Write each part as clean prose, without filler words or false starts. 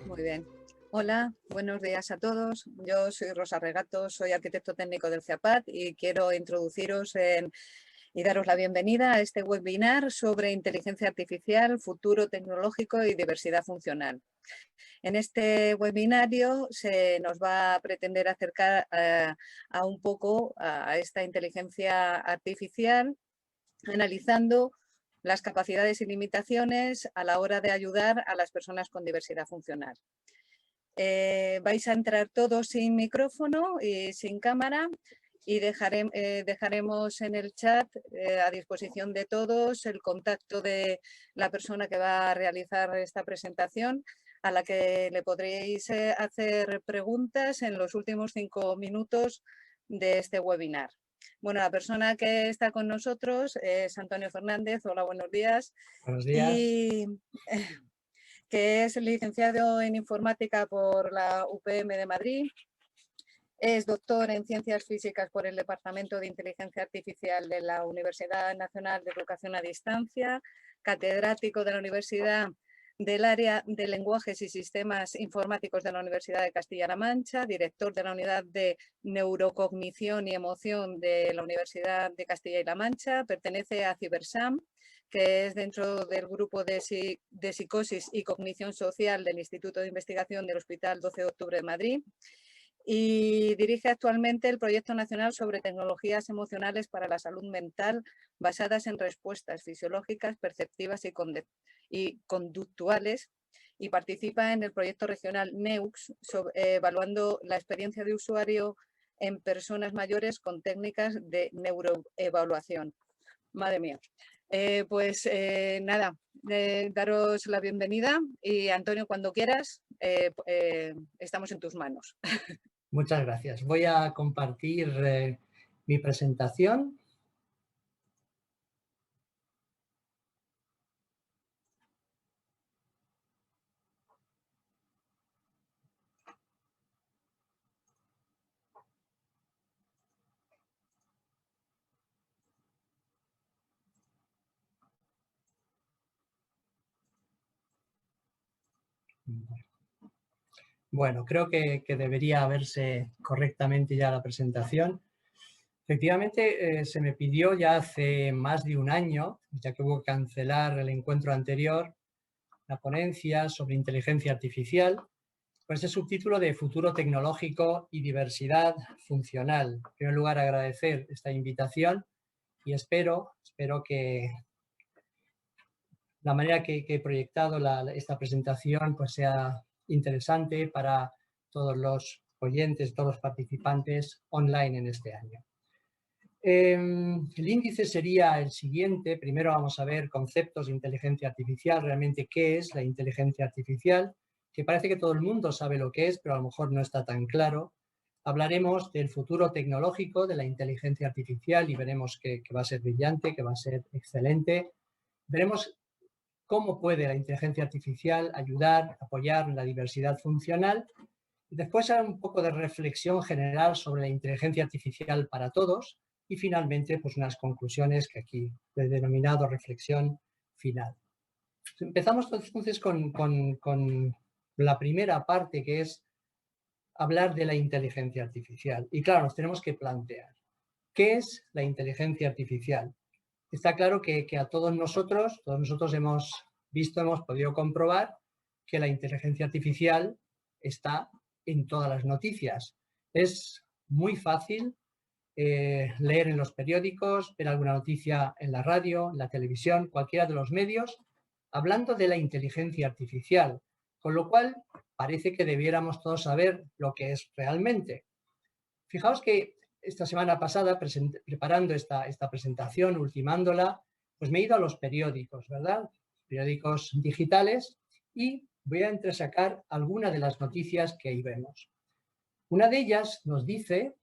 Muy bien. Hola, buenos días a todos. Yo soy Rosa Regato, soy arquitecto técnico del CIAPAT y quiero introduciros y daros la bienvenida a este webinar sobre inteligencia artificial, futuro tecnológico y diversidad funcional. En este webinario se nos va a pretender acercar a un poco a esta inteligencia artificial, analizando las capacidades y limitaciones a la hora de ayudar a las personas con diversidad funcional. Vais a entrar todos sin micrófono y sin cámara y dejaremos en el chat a disposición de todos el contacto de la persona que va a realizar esta presentación, a la que le podréis hacer preguntas en los últimos 5 minutos de este webinar. Bueno, la persona que está con nosotros es Antonio Fernández. Hola, buenos días. Buenos días. Que es licenciado en informática por la UPM de Madrid. Es doctor en Ciencias Físicas por el Departamento de Inteligencia Artificial de la Universidad Nacional de Educación a Distancia, catedrático de la Universidad del área de lenguajes y sistemas informáticos de la Universidad de Castilla-La Mancha, director de la unidad de neurocognición y emoción de la Universidad de Castilla-La Mancha, pertenece a Cibersam, que es dentro del grupo de psicosis y cognición social del Instituto de Investigación del Hospital 12 de Octubre de Madrid, y dirige actualmente el Proyecto Nacional sobre Tecnologías Emocionales para la Salud Mental basadas en respuestas fisiológicas, perceptivas y conductuales, y participa en el proyecto regional NEUX, evaluando la experiencia de usuario en personas mayores con técnicas de neuroevaluación. Madre mía. Nada, daros la bienvenida y Antonio, cuando quieras, estamos en tus manos. Muchas gracias. Voy a compartir mi presentación. Bueno, creo que debería verse correctamente ya la presentación. Efectivamente, se me pidió ya hace más de un año, ya que hubo que cancelar el encuentro anterior, la ponencia sobre inteligencia artificial, con ese subtítulo de Futuro tecnológico y diversidad funcional. En primer lugar, agradecer esta invitación y espero que la manera que he proyectado esta presentación pues sea interesante para todos los oyentes, todos los participantes online en este año. El índice sería el siguiente. Primero vamos a ver conceptos de inteligencia artificial, realmente qué es la inteligencia artificial, que parece que todo el mundo sabe lo que es, pero a lo mejor no está tan claro. Hablaremos del futuro tecnológico de la inteligencia artificial y veremos que va a ser brillante, que va a ser excelente. Veremos cómo puede la inteligencia artificial ayudar, apoyar la diversidad funcional. Y después hará un poco de reflexión general sobre la inteligencia artificial para todos y finalmente pues unas conclusiones que aquí he denominado reflexión final. Empezamos entonces con la primera parte, que es hablar de la inteligencia artificial. Y claro, nos tenemos que plantear, ¿qué es la inteligencia artificial? Está claro que a todos nosotros hemos visto, hemos podido comprobar que la inteligencia artificial está en todas las noticias. Es muy fácil leer en los periódicos, ver alguna noticia en la radio, en la televisión, cualquiera de los medios, hablando de la inteligencia artificial, con lo cual parece que debiéramos todos saber lo que es realmente. Fijaos que esta semana pasada, preparando esta presentación, ultimándola, pues me he ido a los periódicos, ¿verdad? Periódicos digitales, y voy a entresacar algunas de las noticias que ahí vemos. Una de ellas nos dice: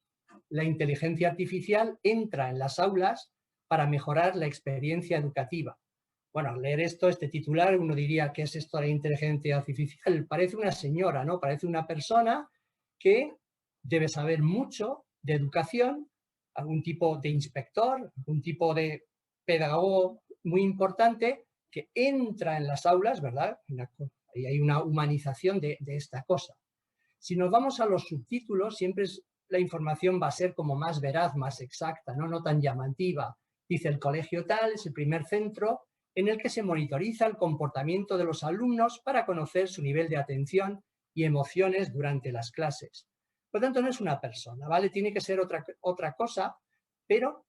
la inteligencia artificial entra en las aulas para mejorar la experiencia educativa. Bueno, al leer este titular, uno diría, ¿qué es esto de la inteligencia artificial? Parece una señora, ¿no? Parece una persona que debe saber mucho de educación, algún tipo de inspector, algún tipo de pedagogo muy importante que entra en las aulas, ¿verdad? Y hay una humanización de esta cosa. Si nos vamos a los subtítulos, siempre la información va a ser como más veraz, más exacta, no tan llamativa. Dice: el colegio tal es el primer centro en el que se monitoriza el comportamiento de los alumnos para conocer su nivel de atención y emociones durante las clases. Por lo tanto, no es una persona, ¿vale? Tiene que ser otra cosa, pero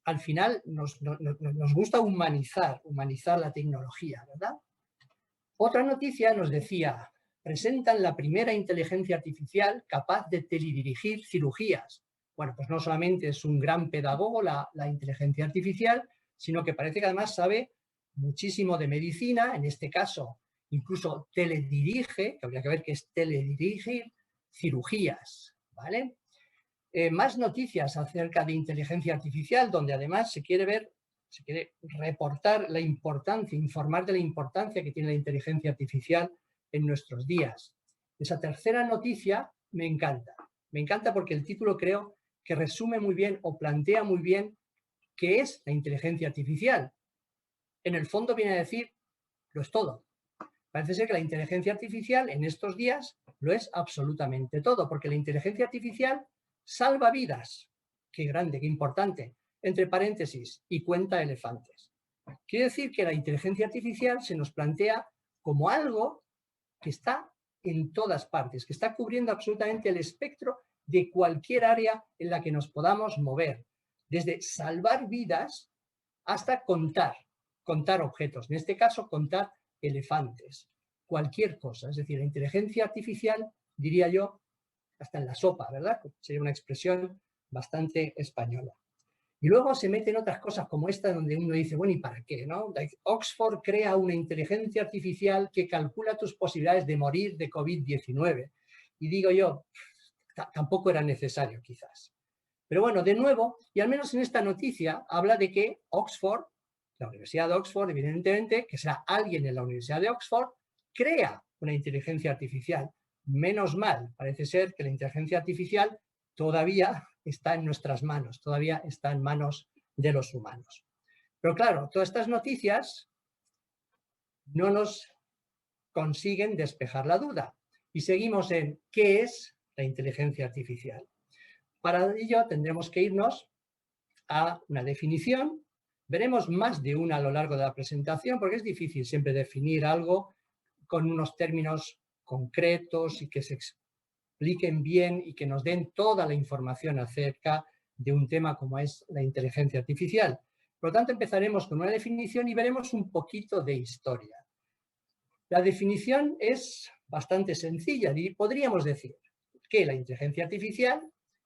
al final nos gusta humanizar la tecnología, ¿verdad? Otra noticia nos decía: presentan la primera inteligencia artificial capaz de teledirigir cirugías. Bueno, pues no solamente es un gran pedagogo la inteligencia artificial, sino que parece que además sabe muchísimo de medicina, en este caso incluso teledirige, que habría que ver qué es teledirigir, cirugías, ¿vale? Más noticias acerca de inteligencia artificial, donde además se quiere reportar la importancia, informar de la importancia que tiene la inteligencia artificial en nuestros días. Esa tercera noticia me encanta porque el título creo que resume muy bien o plantea muy bien qué es la inteligencia artificial. En el fondo viene a decir: lo es todo. Parece ser que la inteligencia artificial en estos días lo es absolutamente todo, porque la inteligencia artificial salva vidas. Qué grande, qué importante. Entre paréntesis, y cuenta elefantes. Quiere decir que la inteligencia artificial se nos plantea como algo que está en todas partes, que está cubriendo absolutamente el espectro de cualquier área en la que nos podamos mover. Desde salvar vidas hasta contar objetos. En este caso, contar elefantes. Cualquier cosa. Es decir, la inteligencia artificial, diría yo, hasta en la sopa, ¿verdad? Sería una expresión bastante española. Y luego se meten otras cosas como esta, donde uno dice: bueno, ¿y para qué? ¿No? Oxford crea una inteligencia artificial que calcula tus posibilidades de morir de COVID-19. Y digo yo, tampoco era necesario quizás. Pero bueno, de nuevo, y al menos en esta noticia, habla de que Oxford, la Universidad de Oxford, evidentemente, que será alguien en la Universidad de Oxford, crea una inteligencia artificial. Menos mal, parece ser que la inteligencia artificial todavía está en nuestras manos, todavía está en manos de los humanos. Pero claro, todas estas noticias no nos consiguen despejar la duda. Y seguimos en ¿qué es la inteligencia artificial? Para ello tendremos que irnos a una definición. Veremos más de una a lo largo de la presentación, porque es difícil siempre definir algo con unos términos concretos y que se expliquen bien y que nos den toda la información acerca de un tema como es la inteligencia artificial. Por lo tanto, empezaremos con una definición y veremos un poquito de historia. La definición es bastante sencilla y podríamos decir que la inteligencia artificial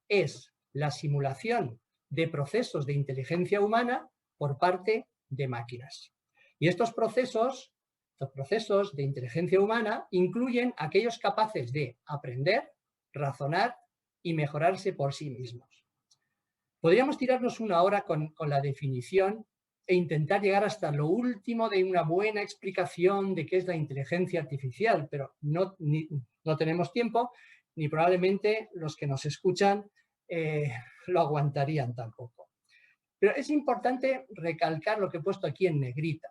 es la simulación de procesos de inteligencia humana por parte de máquinas. Y estos procesos de inteligencia humana incluyen aquellos capaces de aprender, razonar y mejorarse por sí mismos. Podríamos tirarnos una hora con la definición e intentar llegar hasta lo último de una buena explicación de qué es la inteligencia artificial, pero no tenemos tiempo, ni probablemente los que nos escuchan lo aguantarían tampoco. Pero es importante recalcar lo que he puesto aquí en negrita.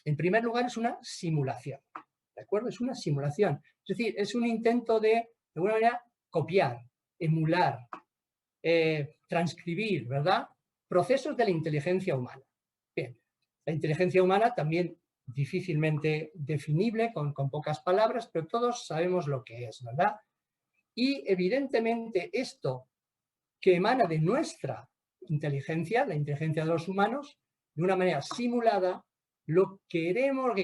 En primer lugar, es una simulación, ¿de acuerdo? Es una simulación. Es decir, es un intento de alguna manera, copiar, emular, transcribir, ¿verdad? Procesos de la inteligencia humana. Bien, la inteligencia humana también difícilmente definible con pocas palabras, pero todos sabemos lo que es, ¿verdad? Y evidentemente esto que emana de nuestra inteligencia, la inteligencia de los humanos, de una manera simulada, lo que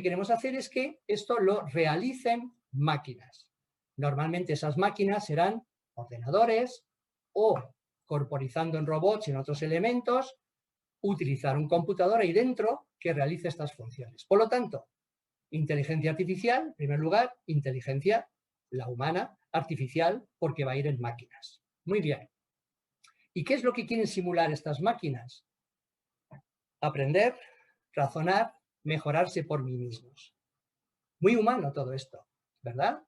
queremos hacer es que esto lo realicen máquinas. Normalmente esas máquinas serán ordenadores o, corporizando en robots y en otros elementos, utilizar un computador ahí dentro que realice estas funciones. Por lo tanto, inteligencia artificial, en primer lugar, inteligencia, la humana, artificial, porque va a ir en máquinas. Muy bien. ¿Y qué es lo que quieren simular estas máquinas? Aprender, razonar, mejorarse por mí mismos. Muy humano todo esto, ¿verdad?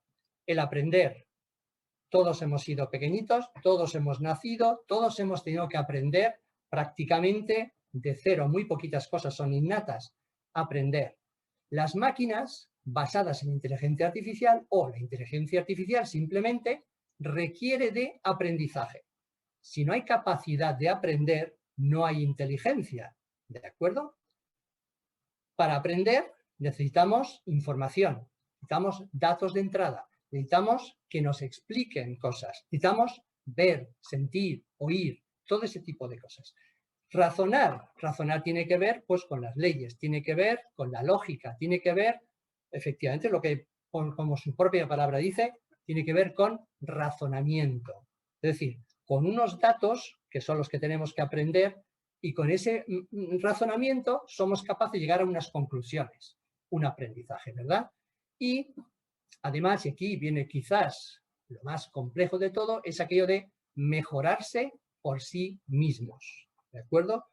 El aprender. Todos hemos sido pequeñitos, todos hemos nacido, todos hemos tenido que aprender prácticamente de cero. Muy poquitas cosas son innatas. Aprender. Las máquinas basadas en inteligencia artificial, o la inteligencia artificial simplemente requiere de aprendizaje. Si no hay capacidad de aprender, no hay inteligencia, ¿de acuerdo? Para aprender necesitamos información, necesitamos datos de entrada, necesitamos que nos expliquen cosas, necesitamos ver, sentir, oír, todo ese tipo de cosas. Razonar tiene que ver pues con las leyes, tiene que ver con la lógica, tiene que ver, efectivamente, lo que, como su propia palabra dice, tiene que ver con razonamiento. Es decir, con unos datos, que son los que tenemos que aprender, y con ese razonamiento somos capaces de llegar a unas conclusiones, un aprendizaje, ¿verdad? Y además, y aquí viene quizás lo más complejo de todo, es aquello de mejorarse por sí mismos, ¿de acuerdo?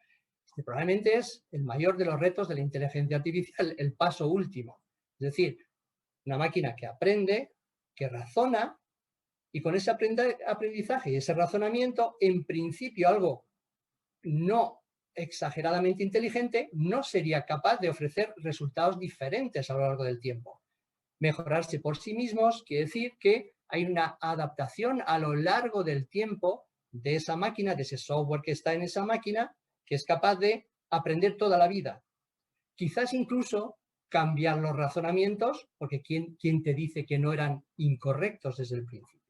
Este probablemente es el mayor de los retos de la inteligencia artificial, el paso último. Es decir, una máquina que aprende, que razona, y con ese aprendizaje y ese razonamiento, en principio algo no exageradamente inteligente no sería capaz de ofrecer resultados diferentes a lo largo del tiempo. Mejorarse por sí mismos quiere decir que hay una adaptación a lo largo del tiempo de esa máquina, de ese software que está en esa máquina, que es capaz de aprender toda la vida. Quizás incluso cambiar los razonamientos, porque ¿quién te dice que no eran incorrectos desde el principio?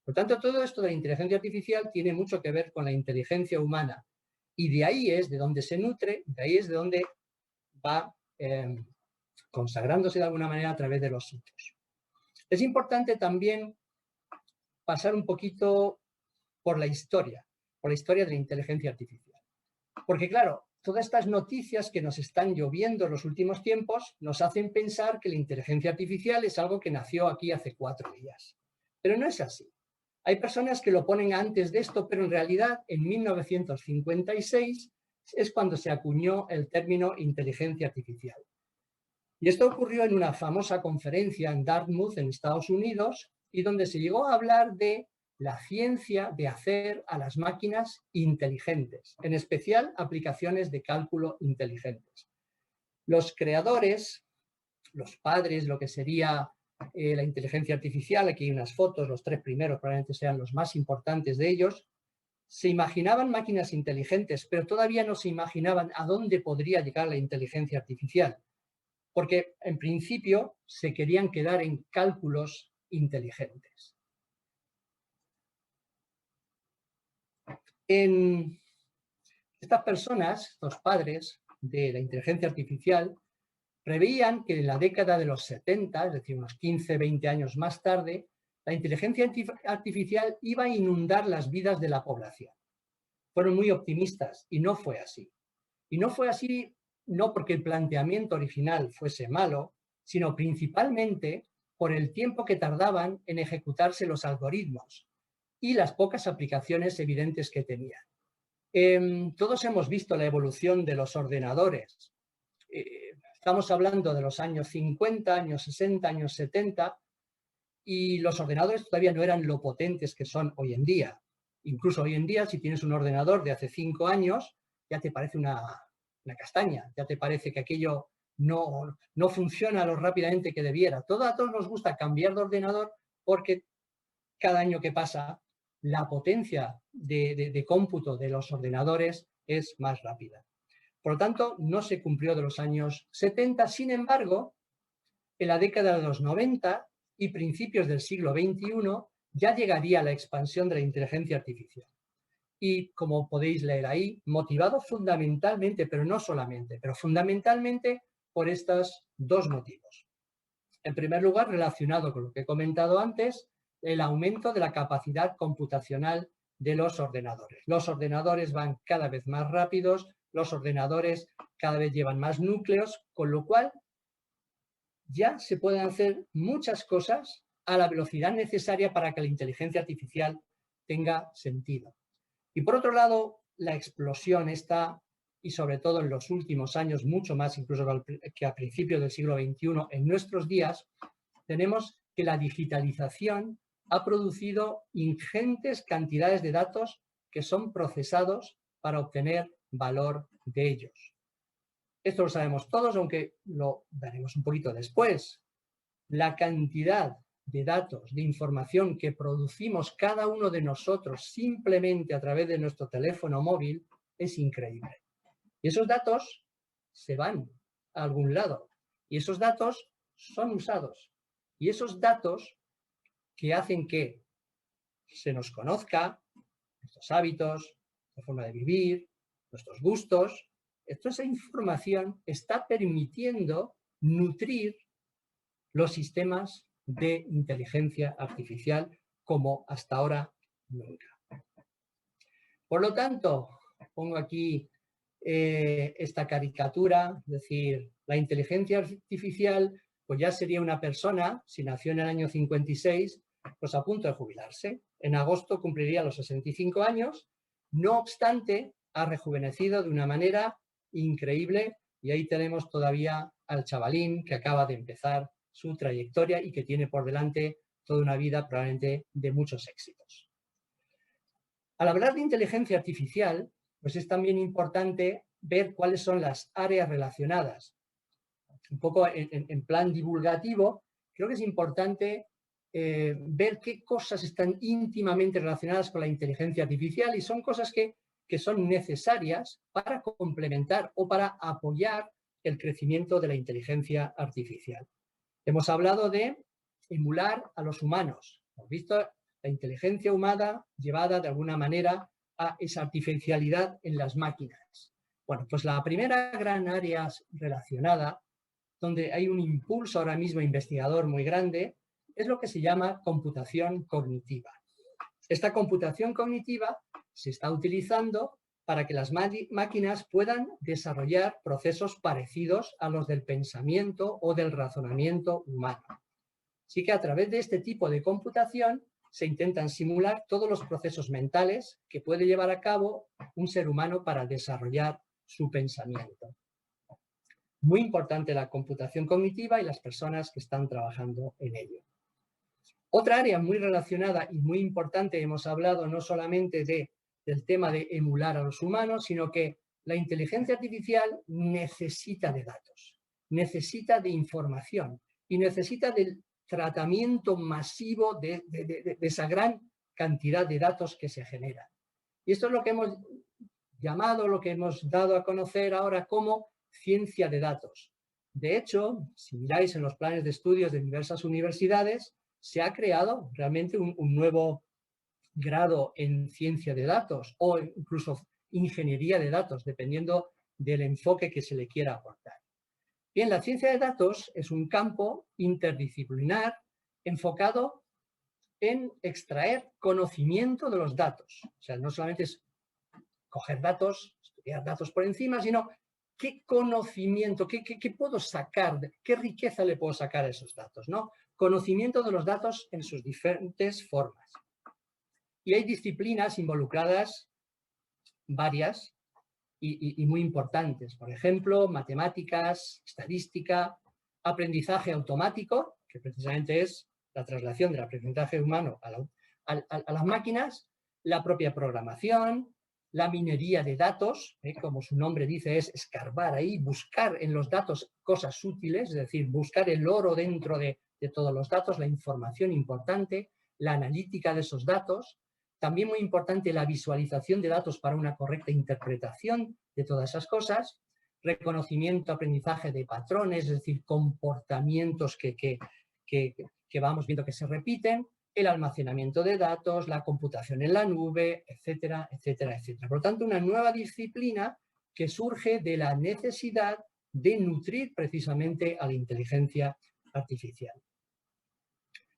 Por tanto, todo esto de la inteligencia artificial tiene mucho que ver con la inteligencia humana. Y de ahí es de donde se nutre, de ahí es de donde va consagrándose de alguna manera a través de los sitios. Es importante también pasar un poquito por la historia de la inteligencia artificial. Porque claro, todas estas noticias que nos están lloviendo en los últimos tiempos nos hacen pensar que la inteligencia artificial es algo que nació aquí hace 4 días. Pero no es así. Hay personas que lo ponen antes de esto, pero en realidad en 1956 es cuando se acuñó el término inteligencia artificial. Y esto ocurrió en una famosa conferencia en Dartmouth, en Estados Unidos, y donde se llegó a hablar de la ciencia de hacer a las máquinas inteligentes, en especial aplicaciones de cálculo inteligentes. Los creadores, los padres, lo que sería la inteligencia artificial, aquí hay unas fotos, los 3 primeros probablemente sean los más importantes de ellos, se imaginaban máquinas inteligentes, pero todavía no se imaginaban a dónde podría llegar la inteligencia artificial, porque en principio se querían quedar en cálculos inteligentes. Estas personas, estos padres de la inteligencia artificial, preveían que en la década de los 70, es decir, unos 15, 20 años más tarde, la inteligencia artificial iba a inundar las vidas de la población. Fueron muy optimistas y no fue así. Y no fue así no porque el planteamiento original fuese malo, sino principalmente por el tiempo que tardaban en ejecutarse los algoritmos y las pocas aplicaciones evidentes que tenían. Todos hemos visto la evolución de los ordenadores. Estamos hablando de los años 50, años 60, años 70, y los ordenadores todavía no eran lo potentes que son hoy en día. Incluso hoy en día, si tienes un ordenador de hace 5 años, ya te parece una castaña, ya te parece que aquello no funciona lo rápidamente que debiera. A todos nos gusta cambiar de ordenador porque cada año que pasa la potencia de cómputo de los ordenadores es más rápida. Por lo tanto, no se cumplió de los años 70. Sin embargo, en la década de los 90 y principios del siglo XXI ya llegaría la expansión de la inteligencia artificial. Y como podéis leer ahí, motivado fundamentalmente, pero no solamente, pero fundamentalmente por estos 2 motivos. En primer lugar, relacionado con lo que he comentado antes, el aumento de la capacidad computacional de los ordenadores. Los ordenadores van cada vez más rápidos, los ordenadores cada vez llevan más núcleos, con lo cual ya se pueden hacer muchas cosas a la velocidad necesaria para que la inteligencia artificial tenga sentido. Y por otro lado, la explosión está, y sobre todo en los últimos años, mucho más incluso que a principios del siglo XXI, en nuestros días, tenemos que la digitalización ha producido ingentes cantidades de datos que son procesados para obtener valor de ellos. Esto lo sabemos todos, aunque lo veremos un poquito después. la cantidad de datos, de información que producimos cada uno de nosotros simplemente a través de nuestro teléfono móvil es increíble. Y esos datos se van a algún lado. Y esos datos son usados. Y esos datos que hacen que se nos conozca nuestros hábitos, nuestra forma de vivir, nuestros gustos, toda esa información está permitiendo nutrir los sistemas de inteligencia artificial como hasta ahora nunca. Por lo tanto, pongo aquí esta caricatura, es decir, la inteligencia artificial pues ya sería una persona, si nació en el año 56, pues a punto de jubilarse. En agosto cumpliría los 65 años, no obstante, ha rejuvenecido de una manera increíble y ahí tenemos todavía al chavalín que acaba de empezar su trayectoria y que tiene por delante toda una vida probablemente de muchos éxitos. Al hablar de inteligencia artificial, pues es también importante ver cuáles son las áreas relacionadas. Un poco en plan divulgativo, creo que es importante ver qué cosas están íntimamente relacionadas con la inteligencia artificial y son cosas que son necesarias para complementar o para apoyar el crecimiento de la inteligencia artificial. Hemos hablado de emular a los humanos. Hemos visto la inteligencia humana llevada de alguna manera a esa artificialidad en las máquinas. Bueno, pues la primera gran área relacionada, donde hay un impulso ahora mismo investigador muy grande, es lo que se llama computación cognitiva. Esta computación cognitiva se está utilizando para que las máquinas puedan desarrollar procesos parecidos a los del pensamiento o del razonamiento humano. Así que a través de este tipo de computación se intentan simular todos los procesos mentales que puede llevar a cabo un ser humano para desarrollar su pensamiento. Muy importante la computación cognitiva y las personas que están trabajando en ello. Otra área muy relacionada y muy importante, hemos hablado no solamente del tema de emular a los humanos, sino que la inteligencia artificial necesita de datos, necesita de información y necesita del tratamiento masivo de esa gran cantidad de datos que se generan. Y esto es lo que hemos llamado, lo que hemos dado a conocer ahora como ciencia de datos. De hecho, si miráis en los planes de estudios de diversas universidades, se ha creado realmente un nuevo grado en ciencia de datos o incluso ingeniería de datos, dependiendo del enfoque que se le quiera aportar. Bien, la ciencia de datos es un campo interdisciplinar enfocado en extraer conocimiento de los datos. O sea, no solamente es coger datos, estudiar datos por encima, sino qué conocimiento, qué puedo sacar, qué riqueza le puedo sacar a esos datos, ¿no? Conocimiento de los datos en sus diferentes formas. Y hay disciplinas involucradas, varias, y muy importantes. Por ejemplo, matemáticas, estadística, aprendizaje automático, que precisamente es la traslación del aprendizaje humano a las máquinas, la propia programación, la minería de datos, como su nombre dice, es escarbar ahí, buscar en los datos cosas útiles, es decir, buscar el oro dentro de todos los datos, la información importante, la analítica de esos datos. También muy importante la visualización de datos para una correcta interpretación de todas esas cosas, reconocimiento, aprendizaje de patrones, es decir, comportamientos que vamos viendo que se repiten, el almacenamiento de datos, la computación en la nube, etcétera, etcétera, etcétera. Por lo tanto, una nueva disciplina que surge de la necesidad de nutrir precisamente a la inteligencia artificial.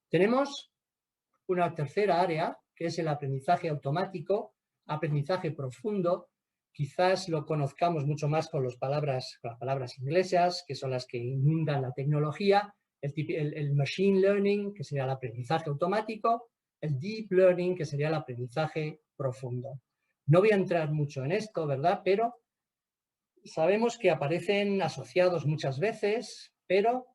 Tenemos una tercera área, que es el aprendizaje automático, aprendizaje profundo. Quizás lo conozcamos mucho más con las palabras inglesas, que son las que inundan la tecnología, el machine learning, que sería el aprendizaje automático, el deep learning, que sería el aprendizaje profundo. No voy a entrar mucho en esto, ¿verdad? Pero sabemos que aparecen asociados muchas veces, pero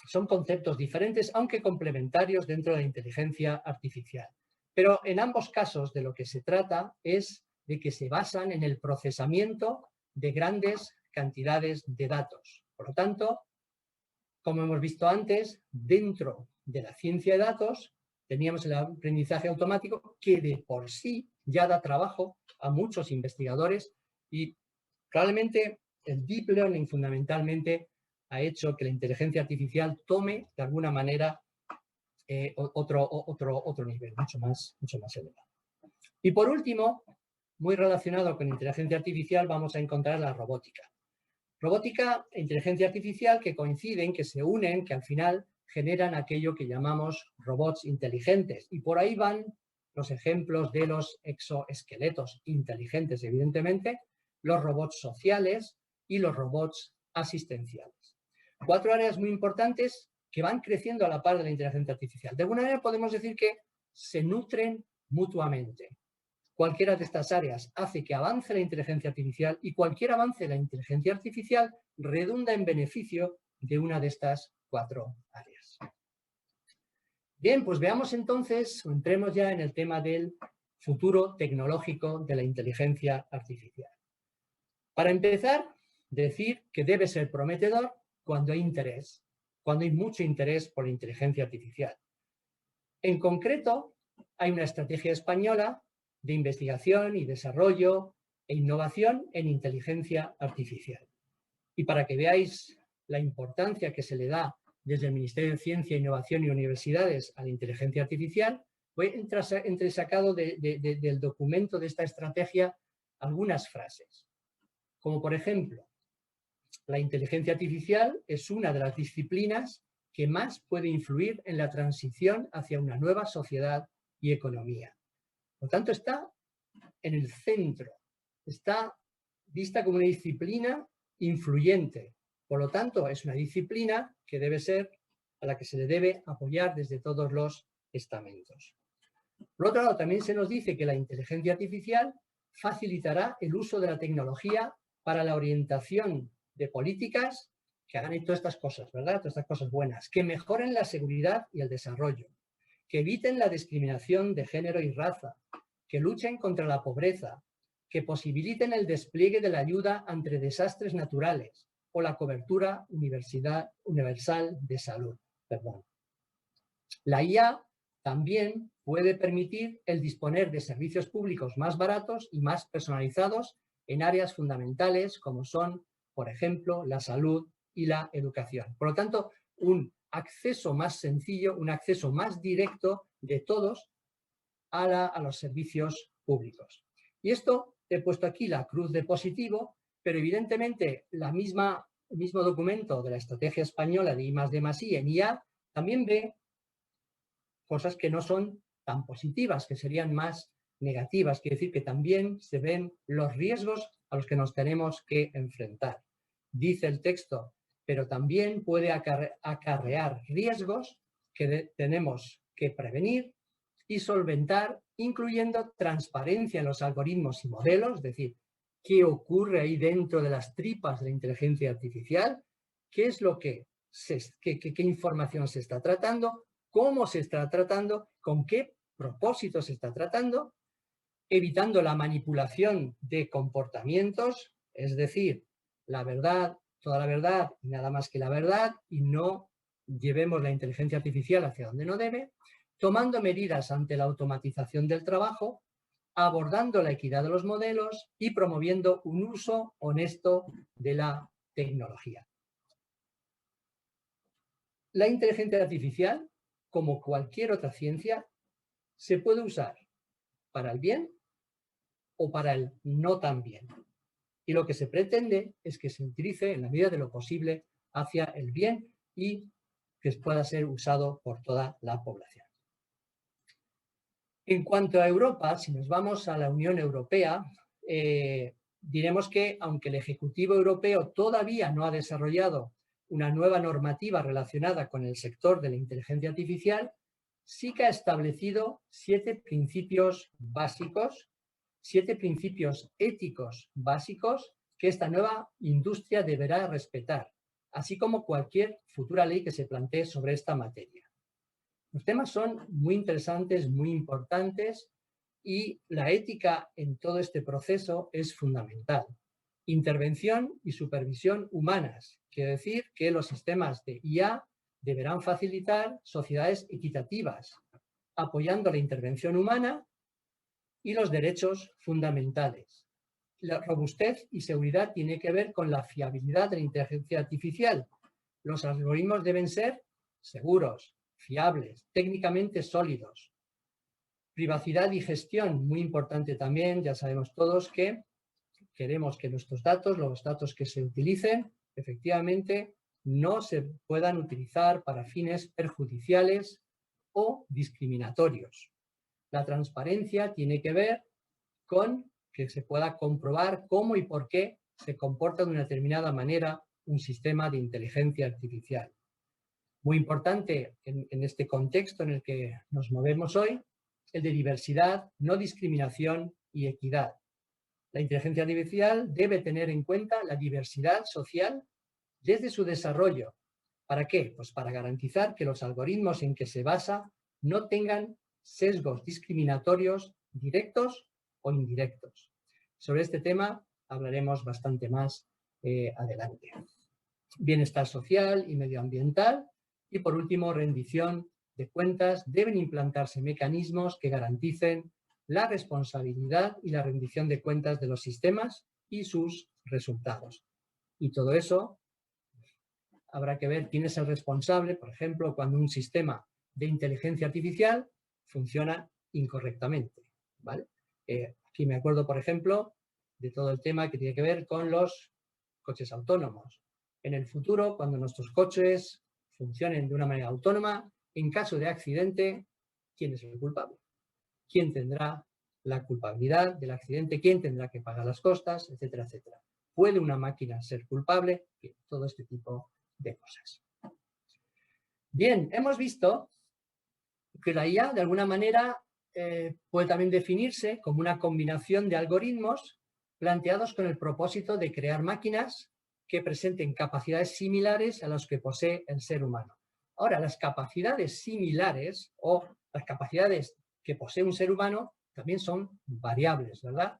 son conceptos diferentes, aunque complementarios dentro de la inteligencia artificial. Pero en ambos casos de lo que se trata es de que se basan en el procesamiento de grandes cantidades de datos. Por lo tanto, Como hemos visto antes, dentro de la ciencia de datos teníamos el aprendizaje automático que de por sí ya da trabajo a muchos investigadores y probablemente el Deep Learning fundamentalmente ha hecho que la inteligencia artificial tome de alguna manera otro nivel, mucho más elevado. Y por último, muy relacionado con inteligencia artificial, vamos a encontrar la robótica. Robótica e inteligencia artificial que coinciden, que se unen, que al final generan aquello que llamamos robots inteligentes. Y por ahí van los ejemplos de los exoesqueletos inteligentes, evidentemente, los robots sociales y los robots asistenciales. 4 áreas muy importantes que van creciendo a la par de la inteligencia artificial. De alguna manera podemos decir que se nutren mutuamente. Cualquiera de estas áreas hace que avance la inteligencia artificial y cualquier avance de la inteligencia artificial redunda en beneficio de una de estas 4 áreas. Bien, pues veamos entonces, o entremos ya en el tema del futuro tecnológico de la inteligencia artificial. Para empezar, decir que debe ser prometedor cuando hay interés, cuando hay mucho interés por la inteligencia artificial. En concreto, hay una estrategia española de investigación y desarrollo e innovación en inteligencia artificial. Y para que veáis la importancia que se le da desde el Ministerio de Ciencia, Innovación y Universidades a la inteligencia artificial, voy a entresacado del documento de esta estrategia algunas frases. Como por ejemplo, la inteligencia artificial es una de las disciplinas que más puede influir en la transición hacia una nueva sociedad y economía. Por tanto, está en el centro, está vista como una disciplina influyente. Por lo tanto, es una disciplina que debe ser a la que se le debe apoyar desde todos los estamentos. Por otro lado, también se nos dice que la inteligencia artificial facilitará el uso de la tecnología para la orientación de políticas que hagan todas estas cosas, ¿verdad? Todas estas cosas buenas, que mejoren la seguridad y el desarrollo, que eviten la discriminación de género y raza, que luchen contra la pobreza, que posibiliten el despliegue de la ayuda ante desastres naturales o la cobertura universal de salud. La IA también puede permitir el disponer de servicios públicos más baratos y más personalizados en áreas fundamentales como son, por ejemplo, la salud y la educación. Por lo tanto, un acceso más sencillo, un acceso más directo de todos a los servicios públicos. Y esto, he puesto aquí la cruz de positivo, pero evidentemente el mismo documento de la estrategia española de I+D+I en IA también ve cosas que no son tan positivas, que serían más negativas. Quiere decir que también se ven los riesgos a los que nos tenemos que enfrentar. Dice el texto, pero también puede acarrear riesgos que tenemos que prevenir y solventar, incluyendo transparencia en los algoritmos y modelos, es decir, qué ocurre ahí dentro de las tripas de la inteligencia artificial, qué es lo qué información se está tratando, cómo se está tratando, con qué propósito se está tratando, evitando la manipulación de comportamientos, es decir, la verdad, toda la verdad y nada más que la verdad, y no llevemos la inteligencia artificial hacia donde no debe, tomando medidas ante la automatización del trabajo, abordando la equidad de los modelos y promoviendo un uso honesto de la tecnología. La inteligencia artificial, como cualquier otra ciencia, se puede usar para el bien o para el no tan bien. Y lo que se pretende es que se utilice en la medida de lo posible hacia el bien y que pueda ser usado por toda la población. En cuanto a Europa, si nos vamos a la Unión Europea, diremos que aunque el Ejecutivo Europeo todavía no ha desarrollado una nueva normativa relacionada con el sector de la inteligencia artificial, sí que ha establecido 7 principios básicos, 7 principios éticos básicos que esta nueva industria deberá respetar, así como cualquier futura ley que se plantee sobre esta materia. Los temas son muy interesantes, muy importantes y la ética en todo este proceso es fundamental. Intervención y supervisión humanas, quiere decir que los sistemas de IA deberán facilitar sociedades equitativas, apoyando la intervención humana y los derechos fundamentales. La robustez y seguridad tiene que ver con la fiabilidad de la inteligencia artificial. Los algoritmos deben ser seguros, fiables, técnicamente sólidos. Privacidad y gestión, muy importante también, ya sabemos todos que queremos que nuestros datos, los datos que se utilicen, efectivamente no se puedan utilizar para fines perjudiciales o discriminatorios. La transparencia tiene que ver con que se pueda comprobar cómo y por qué se comporta de una determinada manera un sistema de inteligencia artificial. Muy importante en este contexto en el que nos movemos hoy, el de diversidad, no discriminación y equidad. La inteligencia artificial debe tener en cuenta la diversidad social desde su desarrollo. ¿Para qué? Pues para garantizar que los algoritmos en que se basa no tengan sesgos discriminatorios directos o indirectos. Sobre este tema hablaremos bastante más adelante. Bienestar social y medioambiental. Y por último, rendición de cuentas. Deben implantarse mecanismos que garanticen la responsabilidad y la rendición de cuentas de los sistemas y sus resultados. Y todo eso habrá que ver quién es el responsable, por ejemplo, cuando un sistema de inteligencia artificial funciona incorrectamente, ¿vale? Aquí me acuerdo, por ejemplo, de todo el tema que tiene que ver con los coches autónomos. En el futuro, cuando nuestros coches funcionen de una manera autónoma, en caso de accidente, ¿quién es el culpable? ¿Quién tendrá la culpabilidad del accidente? ¿Quién tendrá que pagar las costas? Etcétera, etcétera. ¿Puede una máquina ser culpable? Todo este tipo de cosas. Bien, hemos visto que la IA, de alguna manera, puede también definirse como una combinación de algoritmos planteados con el propósito de crear máquinas que presenten capacidades similares a las que posee el ser humano. Ahora, las capacidades similares o las capacidades que posee un ser humano también son variables, ¿verdad?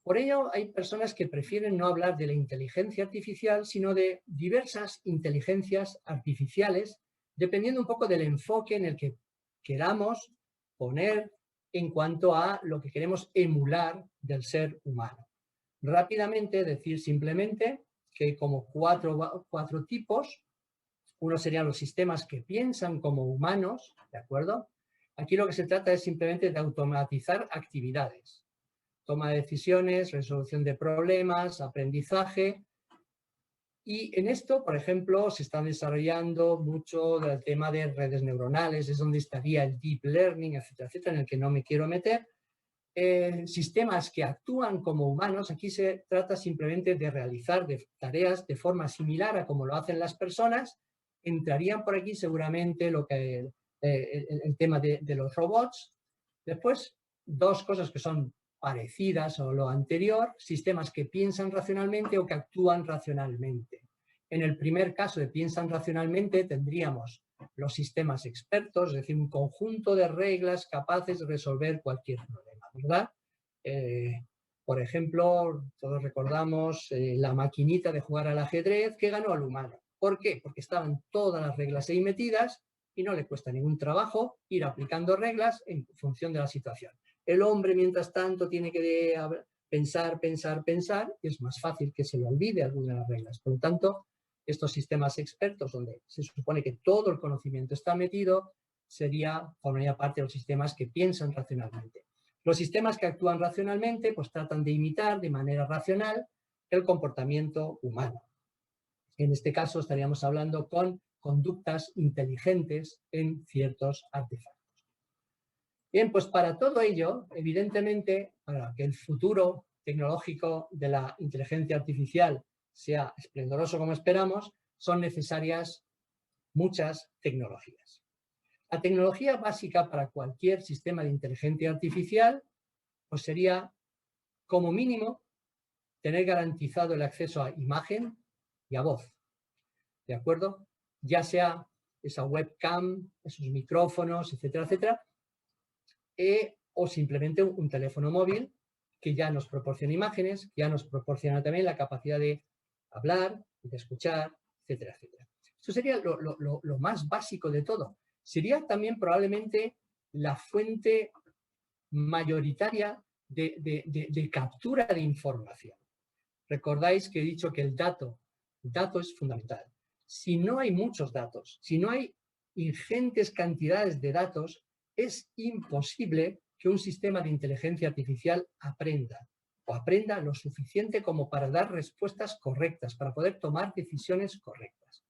Por ello, hay personas que prefieren no hablar de la inteligencia artificial, sino de diversas inteligencias artificiales, dependiendo un poco del enfoque en el que queramos poner en cuanto a lo que queremos emular del ser humano. Rápidamente decir simplemente que hay como cuatro tipos. Uno serían los sistemas que piensan como humanos, ¿de acuerdo? Aquí lo que se trata es simplemente de automatizar actividades. Toma de decisiones, resolución de problemas, aprendizaje. Y en esto, por ejemplo, se está desarrollando mucho del tema de redes neuronales, es donde estaría el deep learning, etcétera, etcétera, en el que no me quiero meter. Sistemas que actúan como humanos, aquí se trata simplemente de realizar tareas de forma similar a como lo hacen las personas. Entrarían por aquí seguramente el tema de los robots. Después, dos cosas que son parecidas a lo anterior, sistemas que piensan racionalmente o que actúan racionalmente. En el primer caso de piensan racionalmente tendríamos los sistemas expertos, es decir, un conjunto de reglas capaces de resolver cualquier problema, ¿verdad? Por ejemplo, todos recordamos la maquinita de jugar al ajedrez que ganó al humano. ¿Por qué? Porque estaban todas las reglas ahí metidas y no le cuesta ningún trabajo ir aplicando reglas en función de la situación. El hombre, mientras tanto, tiene que pensar, y es más fácil que se le olvide alguna de las reglas. Por lo tanto, estos sistemas expertos, donde se supone que todo el conocimiento está metido, formaría parte de los sistemas que piensan racionalmente. Los sistemas que actúan racionalmente, pues tratan de imitar de manera racional el comportamiento humano. En este caso estaríamos hablando con conductas inteligentes en ciertos artefactos. Bien, pues para todo ello, evidentemente, para que el futuro tecnológico de la inteligencia artificial sea esplendoroso como esperamos, son necesarias muchas tecnologías. La tecnología básica para cualquier sistema de inteligencia artificial pues sería, como mínimo, tener garantizado el acceso a imagen y a voz, ¿de acuerdo? Ya sea esa webcam, esos micrófonos, etcétera, etcétera, o simplemente un teléfono móvil que ya nos proporciona imágenes, que ya nos proporciona también la capacidad de hablar y de escuchar, etcétera, etcétera. Eso sería lo más básico de todo. Sería también probablemente la fuente mayoritaria de captura de información. Recordáis que he dicho que el dato es fundamental. Si no hay muchos datos, si no hay ingentes cantidades de datos, es imposible que un sistema de inteligencia artificial aprenda lo suficiente como para dar respuestas correctas, para poder tomar decisiones correctas.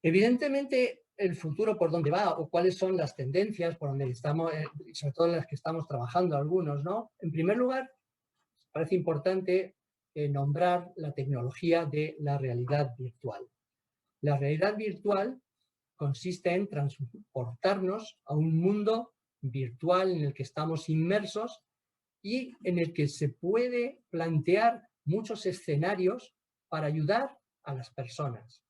Evidentemente, el futuro por dónde va o cuáles son las tendencias por donde estamos, sobre todo en las que estamos trabajando algunos, ¿no? En primer lugar, parece importante nombrar la tecnología de la realidad virtual. La realidad virtual consiste en transportarnos a un mundo virtual en el que estamos inmersos y en el que se puede plantear muchos escenarios para ayudar a las personas.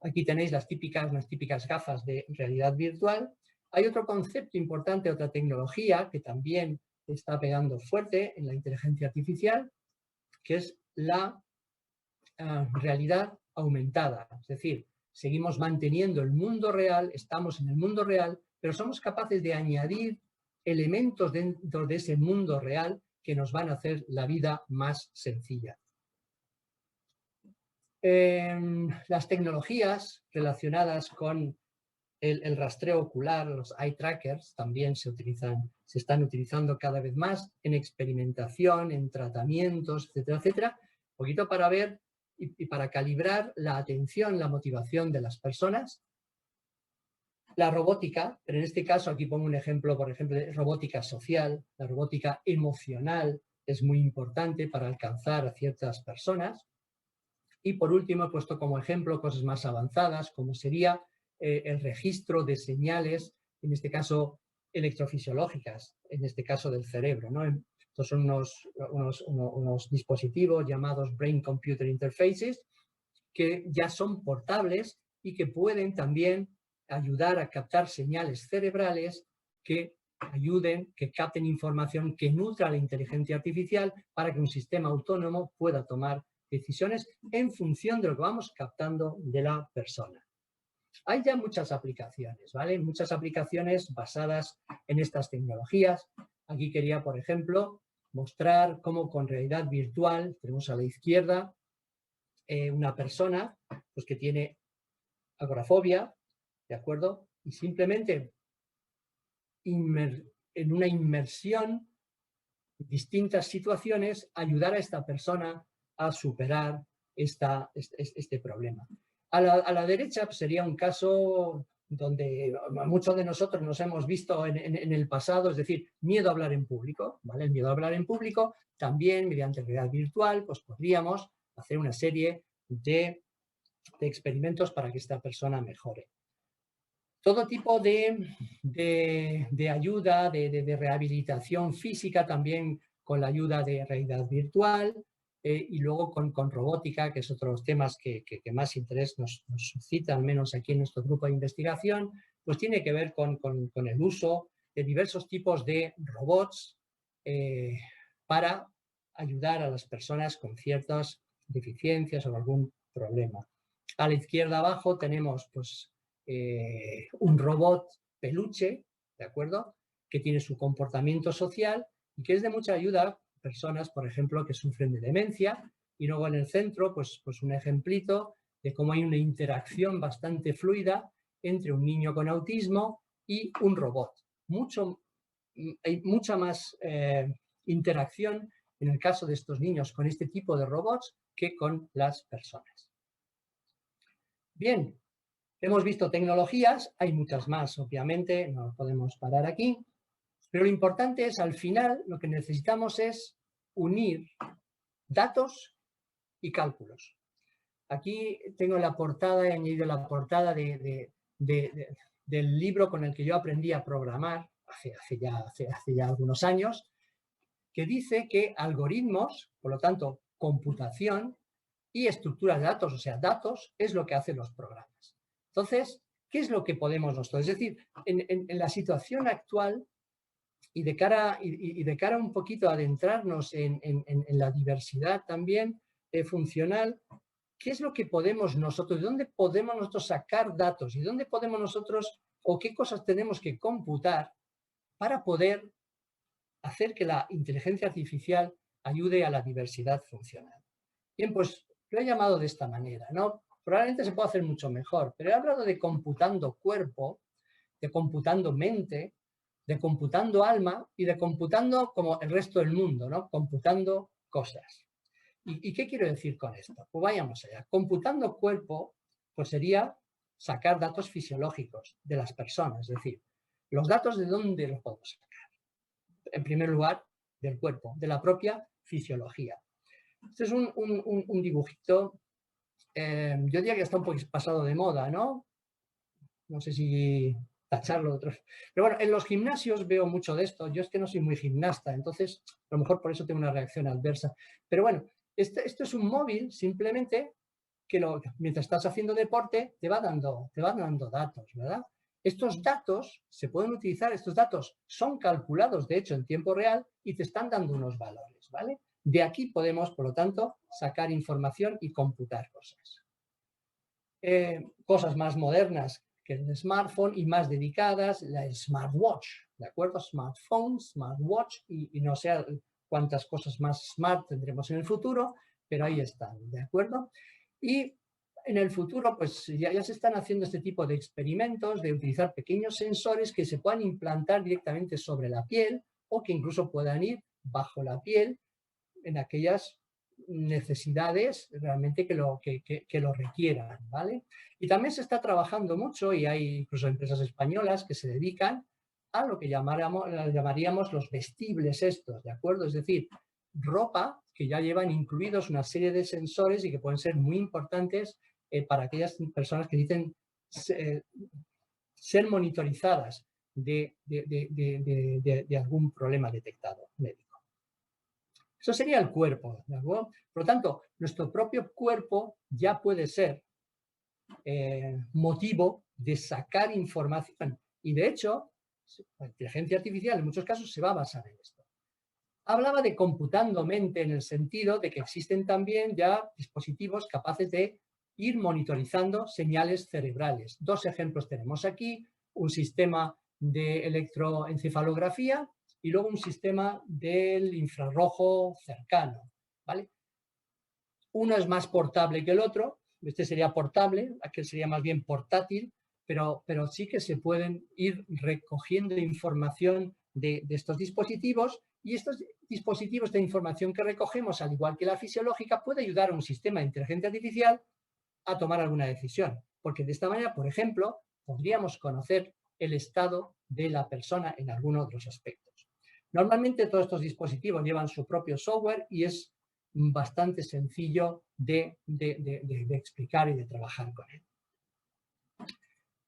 Aquí tenéis unas típicas gafas de realidad virtual. Hay otro concepto importante, otra tecnología que también está pegando fuerte en la inteligencia artificial, que es la realidad aumentada. Es decir, seguimos manteniendo el mundo real, estamos en el mundo real, pero somos capaces de añadir elementos dentro de ese mundo real que nos van a hacer la vida más sencilla. Las tecnologías relacionadas con el rastreo ocular, los eye trackers, también se están utilizando cada vez más en experimentación, en tratamientos, etcétera, etcétera, un poquito para ver y para calibrar la atención, la motivación de las personas. La robótica, pero en este caso aquí pongo un ejemplo, por ejemplo, de robótica social, la robótica emocional es muy importante para alcanzar a ciertas personas. Y por último he puesto como ejemplo cosas más avanzadas, como sería el registro de señales, en este caso electrofisiológicas, en este caso del cerebro, ¿no? Estos son unos dispositivos llamados Brain Computer Interfaces, que ya son portables y que pueden también ayudar a captar señales cerebrales que ayuden, que capten información, que nutra la inteligencia artificial para que un sistema autónomo pueda tomar decisiones en función de lo que vamos captando de la persona. Hay ya muchas aplicaciones, ¿vale? Muchas aplicaciones basadas en estas tecnologías. Aquí quería, por ejemplo, mostrar cómo con realidad virtual, tenemos a la izquierda una persona pues, que tiene agorafobia, ¿de acuerdo? Y simplemente en una inmersión en distintas situaciones, ayudar a esta persona a superar este problema. A la derecha pues, sería un caso donde muchos de nosotros nos hemos visto en el pasado, es decir, miedo a hablar en público, ¿vale? El miedo a hablar en público, también mediante realidad virtual, pues podríamos hacer una serie de experimentos para que esta persona mejore. Todo tipo de ayuda, de rehabilitación física, también con la ayuda de realidad virtual, y luego con robótica, que es otro de los temas que más interés nos suscita, al menos aquí en nuestro grupo de investigación, pues tiene que ver con el uso de diversos tipos de robots para ayudar a las personas con ciertas deficiencias o algún problema. A la izquierda abajo tenemos pues, un robot peluche, ¿de acuerdo? Que tiene su comportamiento social y que es de mucha ayuda a personas, por ejemplo, que sufren de demencia. Y luego en el centro, pues un ejemplito de cómo hay una interacción bastante fluida entre un niño con autismo y un robot. Hay mucha más interacción en el caso de estos niños con este tipo de robots que con las personas. Bien, hemos visto tecnologías, hay muchas más, obviamente, no podemos parar aquí, pero lo importante es, al final, lo que necesitamos es unir datos y cálculos. Aquí tengo la portada, he añadido la portada del libro con el que yo aprendí a programar hace ya algunos años, que dice que algoritmos, por lo tanto, computación y estructuras de datos, o sea, datos, es lo que hacen los programas. Entonces, ¿qué es lo que podemos nosotros? Es decir, en la situación actual y de cara un poquito a adentrarnos en la diversidad también funcional, ¿qué es lo que podemos nosotros, de dónde podemos nosotros sacar datos y dónde podemos nosotros, o qué cosas tenemos que computar para poder hacer que la inteligencia artificial ayude a la diversidad funcional? Bien, pues lo he llamado de esta manera, ¿no? Probablemente se pueda hacer mucho mejor, pero he hablado de computando cuerpo, de computando mente, de computando alma y de computando como el resto del mundo, ¿no? Computando cosas. ¿Y qué quiero decir con esto? Pues vayamos allá. Computando cuerpo, pues sería sacar datos fisiológicos de las personas, es decir, los datos de dónde los podemos sacar. En primer lugar, del cuerpo, de la propia fisiología. Este es un dibujito, yo diría que está un poco pasado de moda, ¿no? No sé si tacharlo de otros. Pero bueno, en los gimnasios veo mucho de esto. Yo es que no soy muy gimnasta, entonces a lo mejor por eso tengo una reacción adversa. Pero bueno, esto es un móvil simplemente que mientras estás haciendo deporte te va dando datos, ¿verdad? Estos datos se pueden utilizar, estos datos son calculados, de hecho, en tiempo real y te están dando unos valores, ¿vale? De aquí podemos, por lo tanto, sacar información y computar cosas. Cosas más modernas que el smartphone y más dedicadas, la smartwatch, ¿de acuerdo? Smartphone, smartwatch y no sé cuántas cosas más smart tendremos en el futuro, pero ahí están, ¿de acuerdo? Y en el futuro, pues ya se están haciendo este tipo de experimentos de utilizar pequeños sensores que se puedan implantar directamente sobre la piel o que incluso puedan ir bajo la piel en aquellas necesidades realmente que lo requieran, ¿vale? Y también se está trabajando mucho y hay incluso empresas españolas que se dedican a lo que llamaríamos los vestibles estos, ¿de acuerdo? Es decir, ropa que ya llevan incluidos una serie de sensores y que pueden ser muy importantes para aquellas personas que dicen ser monitorizadas de algún problema detectado médico. Eso sería el cuerpo, ¿de acuerdo? Por lo tanto, nuestro propio cuerpo ya puede ser motivo de sacar información. Y de hecho, la inteligencia artificial en muchos casos se va a basar en esto. Hablaba de computando mente en el sentido de que existen también ya dispositivos capaces de ir monitorizando señales cerebrales. Dos ejemplos tenemos aquí, un sistema de electroencefalografía y luego un sistema del infrarrojo cercano, ¿vale? Uno es más portable que el otro, este sería portable, aquel sería más bien portátil, pero sí que se pueden ir recogiendo información de estos dispositivos y estos dispositivos de información que recogemos, al igual que la fisiológica, puede ayudar a un sistema de inteligencia artificial a tomar alguna decisión, porque de esta manera, por ejemplo, podríamos conocer el estado de la persona en algunos otros aspectos. Normalmente todos estos dispositivos llevan su propio software y es bastante sencillo de explicar y de trabajar con él.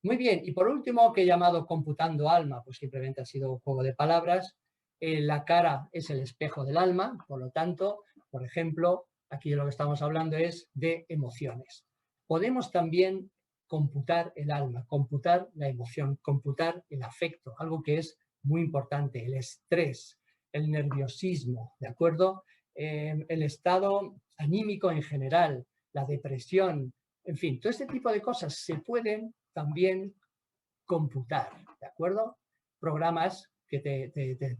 Muy bien, y por último, que he llamado computando alma, pues simplemente ha sido un juego de palabras. La cara es el espejo del alma, por lo tanto, por ejemplo, aquí lo que estamos hablando es de emociones. Podemos también computar el alma, computar la emoción, computar el afecto, algo que es muy importante, el estrés, el nerviosismo, ¿de acuerdo? El estado anímico en general, la depresión, en fin, todo este tipo de cosas se pueden también computar, ¿de acuerdo? Programas que te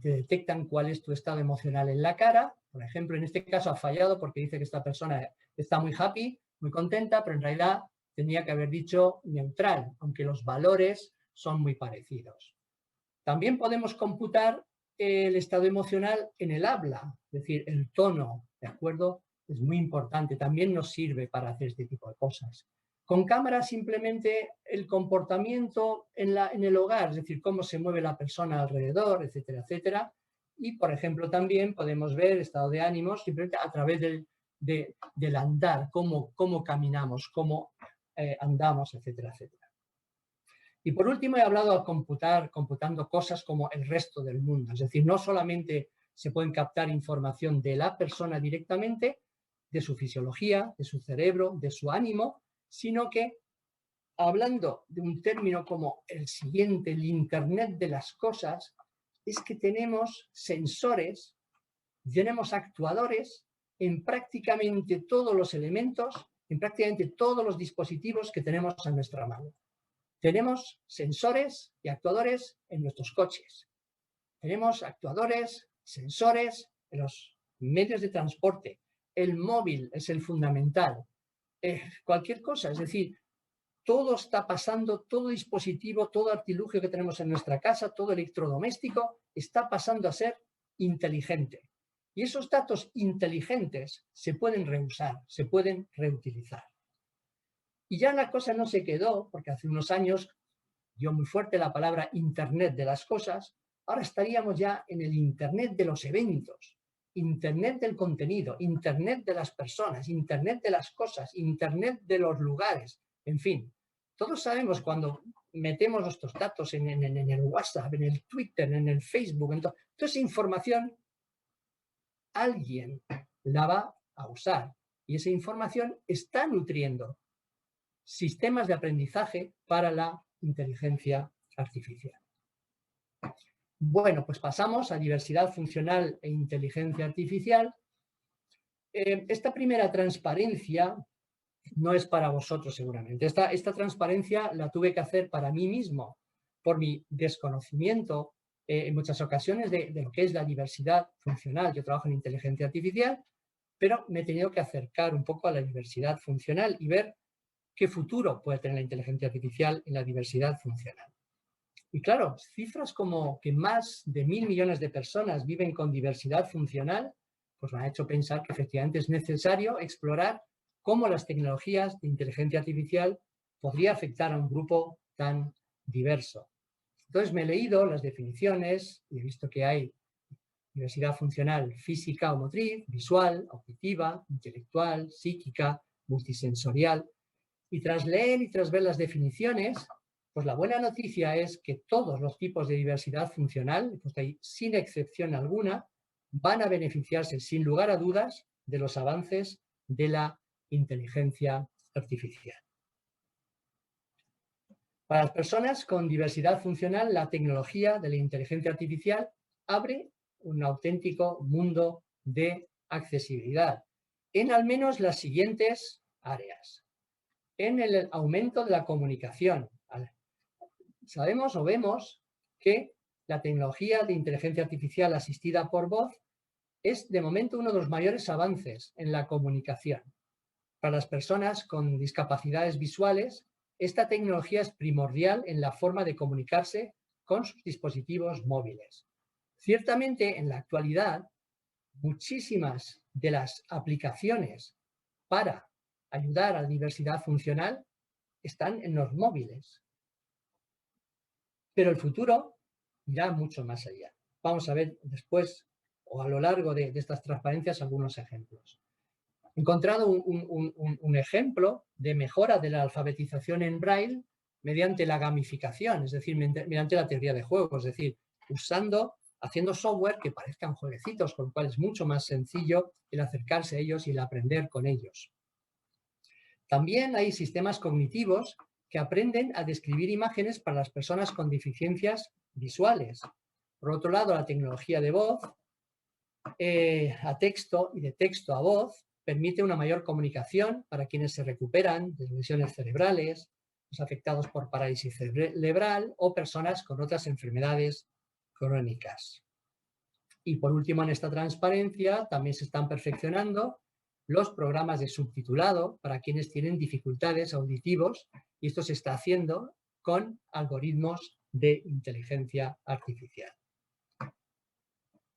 detectan cuál es tu estado emocional en la cara. Por ejemplo, en este caso ha fallado porque dice que esta persona está muy happy, muy contenta, pero en realidad tenía que haber dicho neutral, aunque los valores son muy parecidos. También podemos computar el estado emocional en el habla, es decir, el tono, ¿de acuerdo? Es muy importante, también nos sirve para hacer este tipo de cosas. Con cámara simplemente el comportamiento en el hogar, es decir, cómo se mueve la persona alrededor, etcétera, etcétera. Y, por ejemplo, también podemos ver estado de ánimos simplemente a través del andar, cómo caminamos, cómo andamos, etcétera, etcétera. Y por último he hablado al computando cosas como el resto del mundo. Es decir, no solamente se pueden captar información de la persona directamente, de su fisiología, de su cerebro, de su ánimo, sino que hablando de un término como el siguiente, el Internet de las cosas, es que tenemos sensores, tenemos actuadores en prácticamente todos los elementos en prácticamente todos los dispositivos que tenemos a nuestra mano. Tenemos sensores y actuadores en nuestros coches. Tenemos actuadores, sensores en los medios de transporte. El móvil es el fundamental. Cualquier cosa, es decir, todo está pasando, todo dispositivo, todo artilugio que tenemos en nuestra casa, todo electrodoméstico, está pasando a ser inteligente. Y esos datos inteligentes se pueden reusar, se pueden reutilizar. Y ya la cosa no se quedó, porque hace unos años dio muy fuerte la palabra Internet de las cosas, ahora estaríamos ya en el Internet de los eventos, Internet del contenido, Internet de las personas, Internet de las cosas, Internet de los lugares, en fin. Todos sabemos cuando metemos nuestros datos en el WhatsApp, en el Twitter, en el Facebook, toda esa información, alguien la va a usar y esa información está nutriendo sistemas de aprendizaje para la inteligencia artificial. Bueno, pues pasamos a diversidad funcional e inteligencia artificial. Esta primera transparencia no es para vosotros seguramente. Esta transparencia la tuve que hacer para mí mismo por mi desconocimiento en muchas ocasiones de lo que es la diversidad funcional. Yo trabajo en inteligencia artificial, pero me he tenido que acercar un poco a la diversidad funcional y ver qué futuro puede tener la inteligencia artificial en la diversidad funcional. Y claro, cifras como que más de 1.000 millones de personas viven con diversidad funcional, pues me ha hecho pensar que efectivamente es necesario explorar cómo las tecnologías de inteligencia artificial podría afectar a un grupo tan diverso. Entonces me he leído las definiciones y he visto que hay diversidad funcional física o motriz, visual, auditiva, intelectual, psíquica, multisensorial. Y tras leer y tras ver las definiciones, pues la buena noticia es que todos los tipos de diversidad funcional, pues ahí, sin excepción alguna, van a beneficiarse sin lugar a dudas de los avances de la inteligencia artificial. Para las personas con diversidad funcional, la tecnología de la inteligencia artificial abre un auténtico mundo de accesibilidad en al menos las siguientes áreas. En el aumento de la comunicación. Sabemos o vemos que la tecnología de inteligencia artificial asistida por voz es de momento uno de los mayores avances en la comunicación. Para las personas con discapacidades visuales, esta tecnología es primordial en la forma de comunicarse con sus dispositivos móviles. Ciertamente, en la actualidad, muchísimas de las aplicaciones para ayudar a la diversidad funcional están en los móviles. Pero el futuro irá mucho más allá. Vamos a ver después o a lo largo de estas transparencias algunos ejemplos. He encontrado un ejemplo de mejora de la alfabetización en Braille mediante la gamificación, es decir, mediante la teoría de juego, es decir, haciendo software que parezcan jueguecitos, con lo cual es mucho más sencillo el acercarse a ellos y el aprender con ellos. También hay sistemas cognitivos que aprenden a describir imágenes para las personas con deficiencias visuales. Por otro lado, la tecnología de voz a texto y de texto a voz permite una mayor comunicación para quienes se recuperan de lesiones cerebrales, los afectados por parálisis cerebral o personas con otras enfermedades crónicas. Y por último, en esta transparencia también se están perfeccionando los programas de subtitulado para quienes tienen dificultades auditivos, y esto se está haciendo con algoritmos de inteligencia artificial.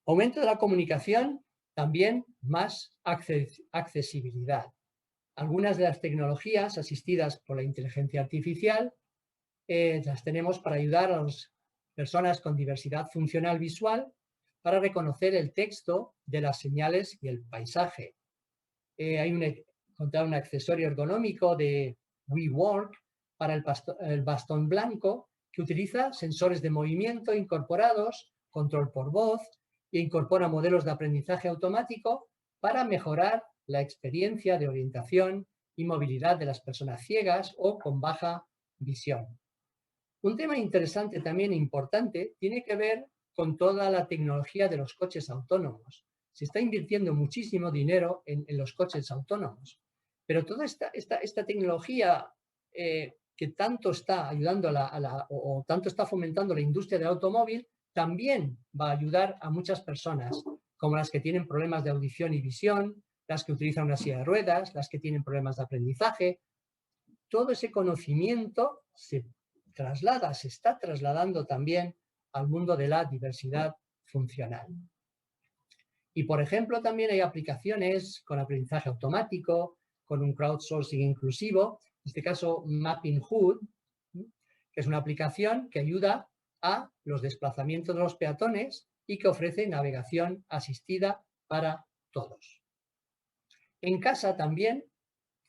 Aumento de la comunicación, también más accesibilidad. Algunas de las tecnologías asistidas por la inteligencia artificial las tenemos para ayudar a las personas con diversidad funcional visual para reconocer el texto de las señales y el paisaje. Hay encontrado un accesorio ergonómico de WeWork para el bastón blanco que utiliza sensores de movimiento incorporados, control por voz e incorpora modelos de aprendizaje automático para mejorar la experiencia de orientación y movilidad de las personas ciegas o con baja visión. Un tema interesante también e importante tiene que ver con toda la tecnología de los coches autónomos. Se está invirtiendo muchísimo dinero en los coches autónomos. Pero toda esta tecnología que tanto está ayudando o tanto está fomentando la industria del automóvil, también va a ayudar a muchas personas, como las que tienen problemas de audición y visión, las que utilizan una silla de ruedas, las que tienen problemas de aprendizaje. Todo ese conocimiento se está trasladando también al mundo de la diversidad funcional. Y, por ejemplo, también hay aplicaciones con aprendizaje automático, con un crowdsourcing inclusivo, en este caso Mapping Hood, que es una aplicación que ayuda a los desplazamientos de los peatones y que ofrece navegación asistida para todos. En casa también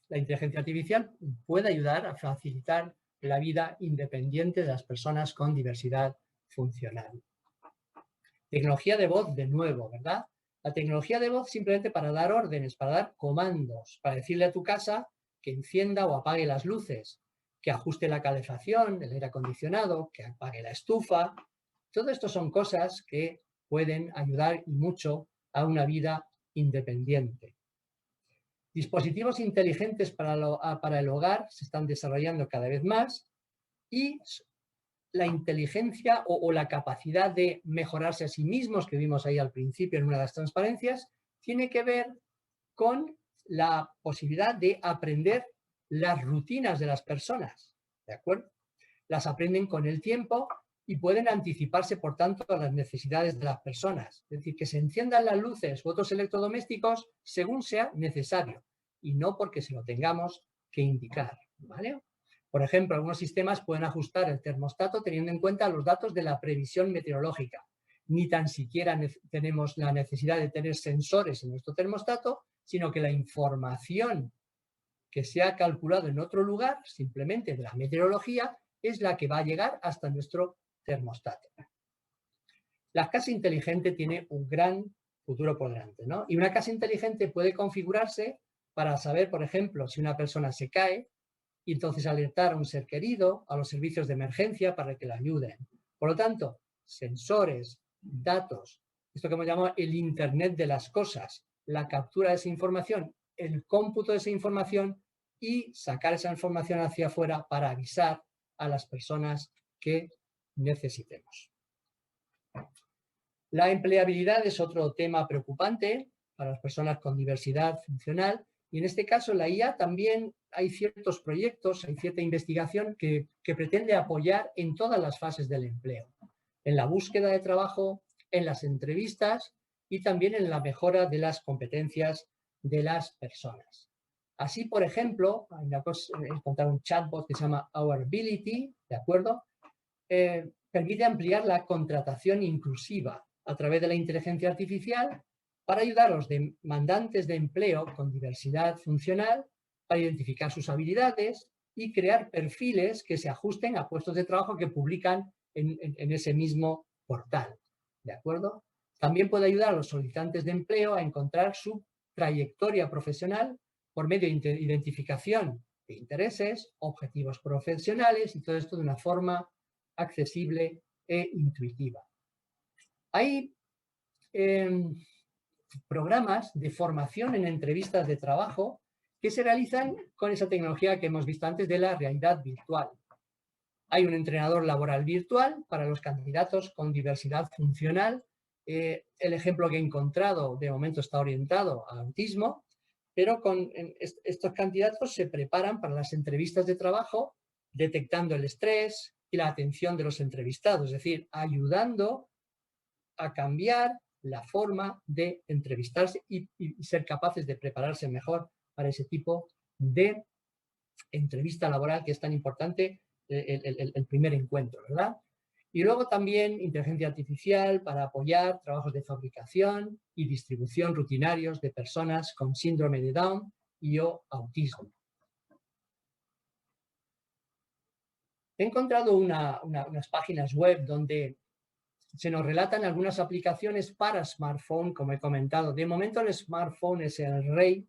la inteligencia artificial puede ayudar a facilitar la vida independiente de las personas con diversidad funcional. Tecnología de voz de nuevo, ¿verdad? La tecnología de voz simplemente para dar órdenes, para dar comandos, para decirle a tu casa que encienda o apague las luces, que ajuste la calefacción, el aire acondicionado, que apague la estufa. Todo esto son cosas que pueden ayudar y mucho a una vida independiente. Dispositivos inteligentes para el hogar se están desarrollando cada vez más y la inteligencia o la capacidad de mejorarse a sí mismos, que vimos ahí al principio en una de las transparencias, tiene que ver con la posibilidad de aprender las rutinas de las personas, ¿de acuerdo? Las aprenden con el tiempo y pueden anticiparse, por tanto, a las necesidades de las personas. Es decir, que se enciendan las luces u otros electrodomésticos según sea necesario y no porque se lo tengamos que indicar, ¿vale? Por ejemplo, algunos sistemas pueden ajustar el termostato teniendo en cuenta los datos de la previsión meteorológica. Ni tan siquiera tenemos la necesidad de tener sensores en nuestro termostato, sino que la información que se ha calculado en otro lugar, simplemente de la meteorología, es la que va a llegar hasta nuestro termostato. La casa inteligente tiene un gran futuro por delante, ¿no? Y una casa inteligente puede configurarse para saber, por ejemplo, si una persona se cae, y entonces alertar a un ser querido, a los servicios de emergencia para que le ayuden. Por lo tanto, sensores, datos, esto que hemos llamado el Internet de las cosas, la captura de esa información, el cómputo de esa información y sacar esa información hacia afuera para avisar a las personas que necesitemos. La empleabilidad es otro tema preocupante para las personas con diversidad funcional. Y en este caso, la IA también hay ciertos proyectos, hay cierta investigación que pretende apoyar en todas las fases del empleo. En la búsqueda de trabajo, en las entrevistas y también en la mejora de las competencias de las personas. Así, por ejemplo, he encontrado un chatbot que se llama Ourability, ¿de acuerdo? Permite ampliar la contratación inclusiva a través de la inteligencia artificial para ayudar a los demandantes de empleo con diversidad funcional a identificar sus habilidades y crear perfiles que se ajusten a puestos de trabajo que publican en ese mismo portal. ¿De acuerdo? También puede ayudar a los solicitantes de empleo a encontrar su trayectoria profesional por medio de identificación de intereses, objetivos profesionales y todo esto de una forma accesible e intuitiva. Hay programas de formación en entrevistas de trabajo que se realizan con esa tecnología que hemos visto antes de la realidad virtual. Hay un entrenador laboral virtual para los candidatos con diversidad funcional. El ejemplo que he encontrado de momento está orientado al autismo, pero estos candidatos se preparan para las entrevistas de trabajo detectando el estrés y la atención de los entrevistados, es decir, ayudando a cambiar la forma de entrevistarse y ser capaces de prepararse mejor para ese tipo de entrevista laboral que es tan importante, el primer encuentro, ¿verdad? Y luego también inteligencia artificial para apoyar trabajos de fabricación y distribución rutinarios de personas con síndrome de Down y o autismo. He encontrado unas páginas web donde se nos relatan algunas aplicaciones para smartphone, como he comentado. De momento el smartphone es el rey,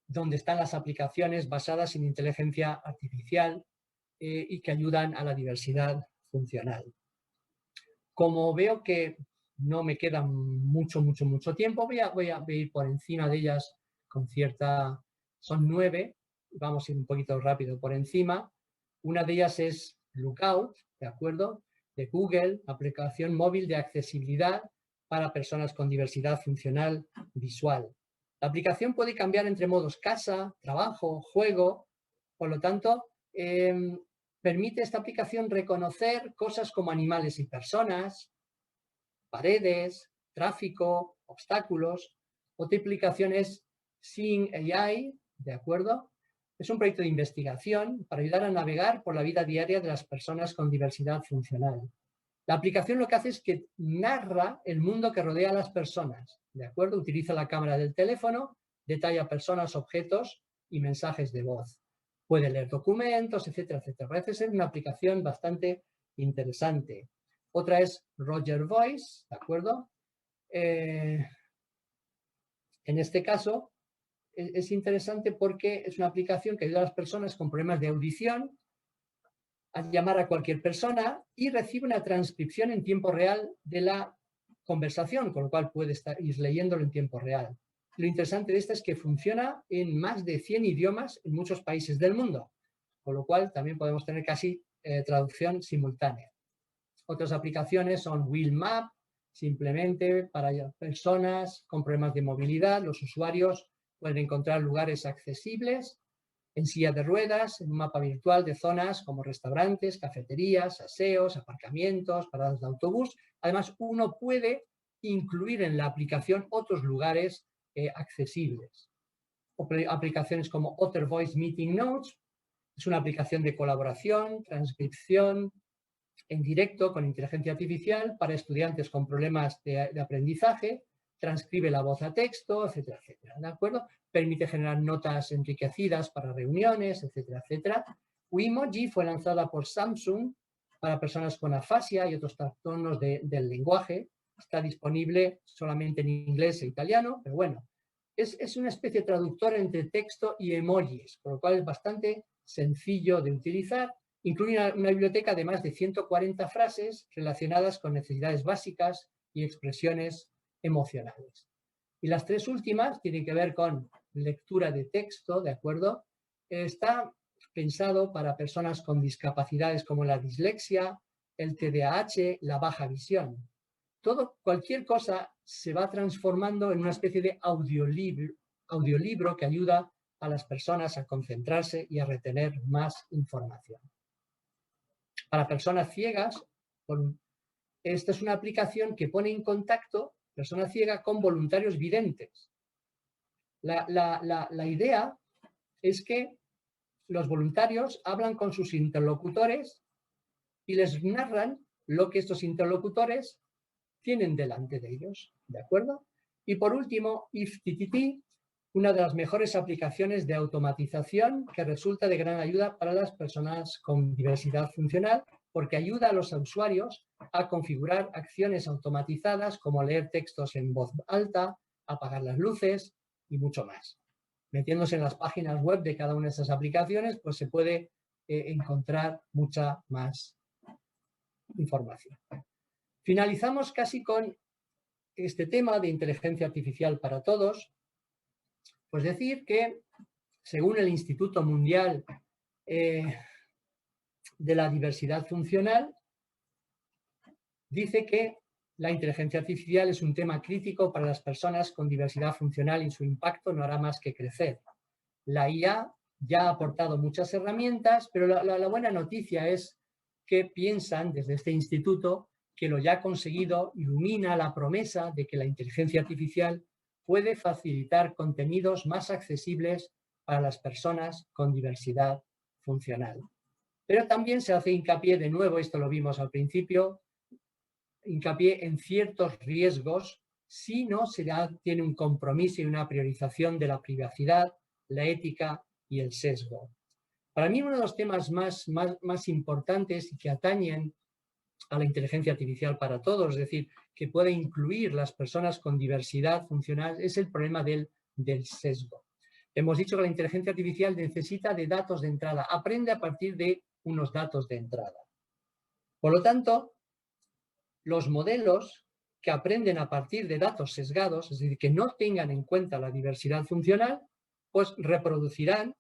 donde están las aplicaciones basadas en inteligencia artificial y que ayudan a la diversidad funcional. Como veo que no me queda mucho tiempo, voy a ir por encima de ellas con cierta Son 9, vamos a ir un poquito rápido por encima. Una de ellas es Lookout, ¿de acuerdo? De Google, aplicación móvil de accesibilidad para personas con diversidad funcional visual. La aplicación puede cambiar entre modos casa, trabajo, juego, por lo tanto, permite esta aplicación reconocer cosas como animales y personas, paredes, tráfico, obstáculos. Otra aplicación es Seeing AI, ¿de acuerdo? Es un proyecto de investigación para ayudar a navegar por la vida diaria de las personas con diversidad funcional. La aplicación lo que hace es que narra el mundo que rodea a las personas, ¿de acuerdo? Utiliza la cámara del teléfono, detalla personas, objetos y mensajes de voz. Puede leer documentos, etcétera, etcétera. Parece ser una aplicación bastante interesante. Otra es Roger Voice, ¿de acuerdo? En este caso es interesante porque es una aplicación que ayuda a las personas con problemas de audición a llamar a cualquier persona y recibe una transcripción en tiempo real de la conversación, con lo cual puede ir leyéndolo en tiempo real. Lo interesante de esta es que funciona en más de 100 idiomas en muchos países del mundo, con lo cual también podemos tener casi traducción simultánea. Otras aplicaciones son Wheelmap, simplemente para personas con problemas de movilidad. Los usuarios pueden encontrar lugares accesibles en silla de ruedas, en un mapa virtual de zonas como restaurantes, cafeterías, aseos, aparcamientos, paradas de autobús. Además, uno puede incluir en la aplicación otros lugares accesibles. Aplicaciones como Other Voice Meeting Notes, es una aplicación de colaboración, transcripción en directo con inteligencia artificial para estudiantes con problemas de aprendizaje, transcribe la voz a texto, etcétera, etcétera, ¿de acuerdo? Permite generar notas enriquecidas para reuniones, etcétera, etcétera. Wimoji fue lanzada por Samsung para personas con afasia y otros trastornos del lenguaje. Está disponible solamente en inglés e italiano, pero bueno, es una especie de traductor entre texto y emojis, por lo cual es bastante sencillo de utilizar. Incluye una biblioteca de más de 140 frases relacionadas con necesidades básicas y expresiones emocionales. Y las tres últimas tienen que ver con lectura de texto, ¿de acuerdo? Está pensado para personas con discapacidades como la dislexia, el TDAH, la baja visión. Cualquier cosa se va transformando en una especie de audiolibro que ayuda a las personas a concentrarse y a retener más información. Para personas ciegas, esta es una aplicación que pone en contacto persona ciega con voluntarios videntes. La idea es que los voluntarios hablan con sus interlocutores y les narran lo que estos interlocutores tienen delante de ellos, ¿de acuerdo? Y por último, IFTTT, una de las mejores aplicaciones de automatización que resulta de gran ayuda para las personas con diversidad funcional, porque ayuda a los usuarios a configurar acciones automatizadas como leer textos en voz alta, apagar las luces y mucho más. Metiéndose en las páginas web de cada una de estas aplicaciones, pues se puede encontrar mucha más información. Finalizamos casi con este tema de inteligencia artificial para todos. Pues decir que, según el Instituto Mundial de la Diversidad Funcional, dice que la inteligencia artificial es un tema crítico para las personas con diversidad funcional y su impacto no hará más que crecer. La IA ya ha aportado muchas herramientas, pero la buena noticia es que piensan desde este instituto que lo ya conseguido ilumina la promesa de que la inteligencia artificial puede facilitar contenidos más accesibles para las personas con diversidad funcional. Pero también se hace hincapié, de nuevo, esto lo vimos al principio, hincapié en ciertos riesgos si no tiene un compromiso y una priorización de la privacidad, la ética y el sesgo. Para mí, uno de los temas más importantes y que atañen a la inteligencia artificial para todos, es decir, que puede incluir las personas con diversidad funcional, es el problema del sesgo. Hemos dicho que la inteligencia artificial necesita de datos de entrada, aprende a partir de unos datos de entrada. Por lo tanto, los modelos que aprenden a partir de datos sesgados, es decir, que no tengan en cuenta la diversidad funcional, pues reproducirán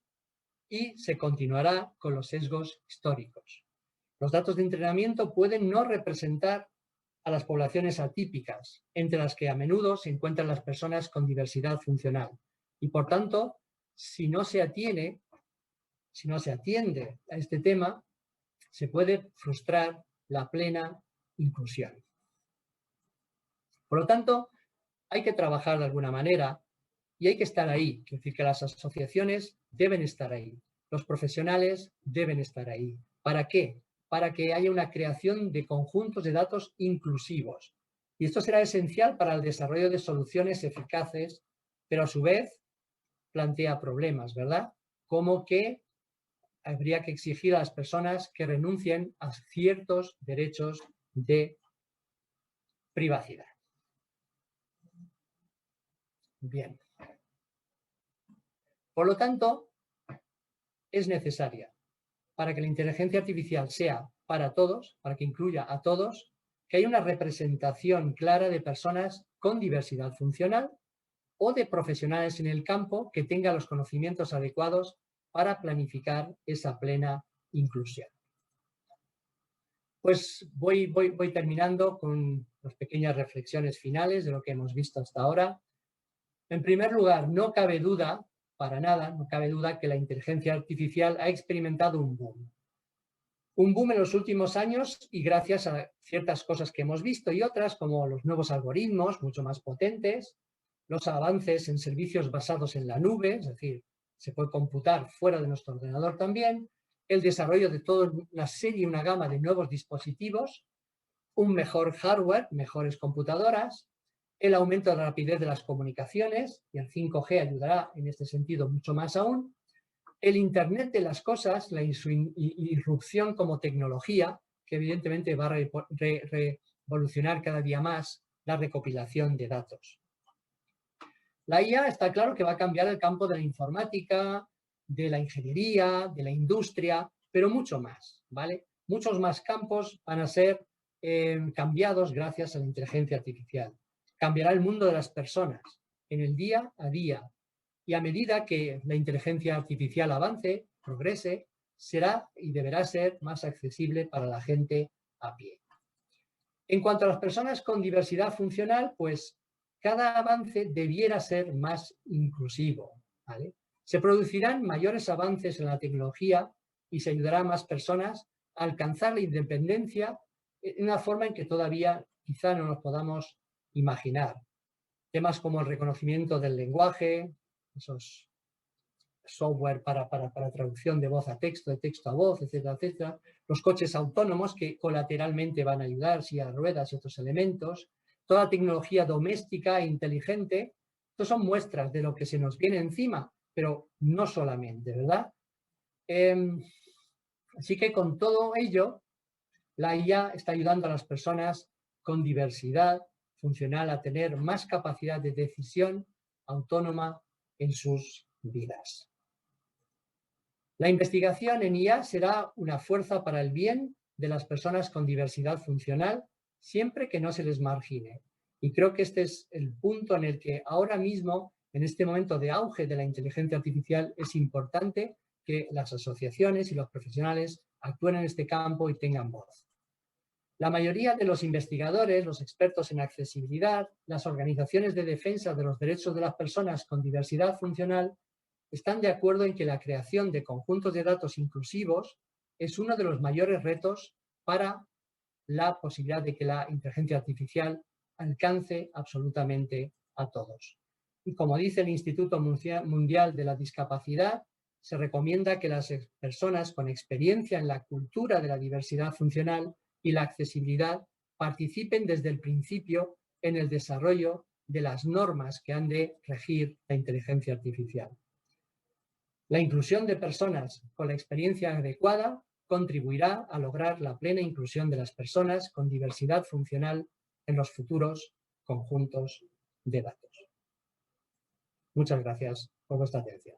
y se continuará con los sesgos históricos. Los datos de entrenamiento pueden no representar a las poblaciones atípicas, entre las que a menudo se encuentran las personas con diversidad funcional. Y por tanto, si no se atiende a este tema, se puede frustrar la plena inclusión. Por lo tanto, hay que trabajar de alguna manera y hay que estar ahí. Es decir, que las asociaciones deben estar ahí, los profesionales deben estar ahí. ¿Para qué? Para que haya una creación de conjuntos de datos inclusivos. Y esto será esencial para el desarrollo de soluciones eficaces, pero a su vez plantea problemas, ¿verdad? Como que habría que exigir a las personas que renuncien a ciertos derechos de privacidad. Bien. Por lo tanto, es necesaria para que la inteligencia artificial sea para todos, para que incluya a todos, que haya una representación clara de personas con diversidad funcional o de profesionales en el campo que tengan los conocimientos adecuados para planificar esa plena inclusión. Pues voy terminando con las pequeñas reflexiones finales de lo que hemos visto hasta ahora. En primer lugar, no cabe duda, para nada, no cabe duda que la inteligencia artificial ha experimentado un boom. Un boom en los últimos años y gracias a ciertas cosas que hemos visto y otras como los nuevos algoritmos mucho más potentes, los avances en servicios basados en la nube, es decir, se puede computar fuera de nuestro ordenador también, el desarrollo de toda una serie, una gama de nuevos dispositivos, un mejor hardware, mejores computadoras, el aumento de la rapidez de las comunicaciones, y el 5G ayudará en este sentido mucho más aún, el Internet de las cosas, la irrupción como tecnología, que evidentemente va a revolucionar cada día más la recopilación de datos. La IA está claro que va a cambiar el campo de la informática, de la ingeniería, de la industria, pero mucho más, ¿vale? Muchos más campos van a ser cambiados gracias a la inteligencia artificial. Cambiará el mundo de las personas en el día a día. Y a medida que la inteligencia artificial avance, progrese, será y deberá ser más accesible para la gente a pie. En cuanto a las personas con diversidad funcional, pues cada avance debiera ser más inclusivo, ¿vale? Se producirán mayores avances en la tecnología y se ayudará a más personas a alcanzar la independencia en una forma en que todavía quizá no nos podamos imaginar. Temas como el reconocimiento del lenguaje, esos software para traducción de voz a texto, de texto a voz, etcétera, etcétera. Los coches autónomos que colateralmente van a ayudar, sillas de ruedas y otros elementos. Toda tecnología doméstica e inteligente. Estos son muestras de lo que se nos viene encima, pero no solamente, ¿verdad? Así que con todo ello, la IA está ayudando a las personas con diversidad funcional a tener más capacidad de decisión autónoma en sus vidas. La investigación en IA será una fuerza para el bien de las personas con diversidad funcional, siempre que no se les margine. Y creo que este es el punto en el que ahora mismo, en este momento de auge de la inteligencia artificial, es importante que las asociaciones y los profesionales actúen en este campo y tengan voz. La mayoría de los investigadores, los expertos en accesibilidad, las organizaciones de defensa de los derechos de las personas con diversidad funcional están de acuerdo en que la creación de conjuntos de datos inclusivos es uno de los mayores retos para la posibilidad de que la inteligencia artificial alcance absolutamente a todos. Y como dice el Instituto Mundial de la Discapacidad, se recomienda que las personas con experiencia en la cultura de la diversidad funcional y la accesibilidad participen desde el principio en el desarrollo de las normas que han de regir la inteligencia artificial. La inclusión de personas con la experiencia adecuada contribuirá a lograr la plena inclusión de las personas con diversidad funcional en los futuros conjuntos de datos. Muchas gracias por vuestra atención.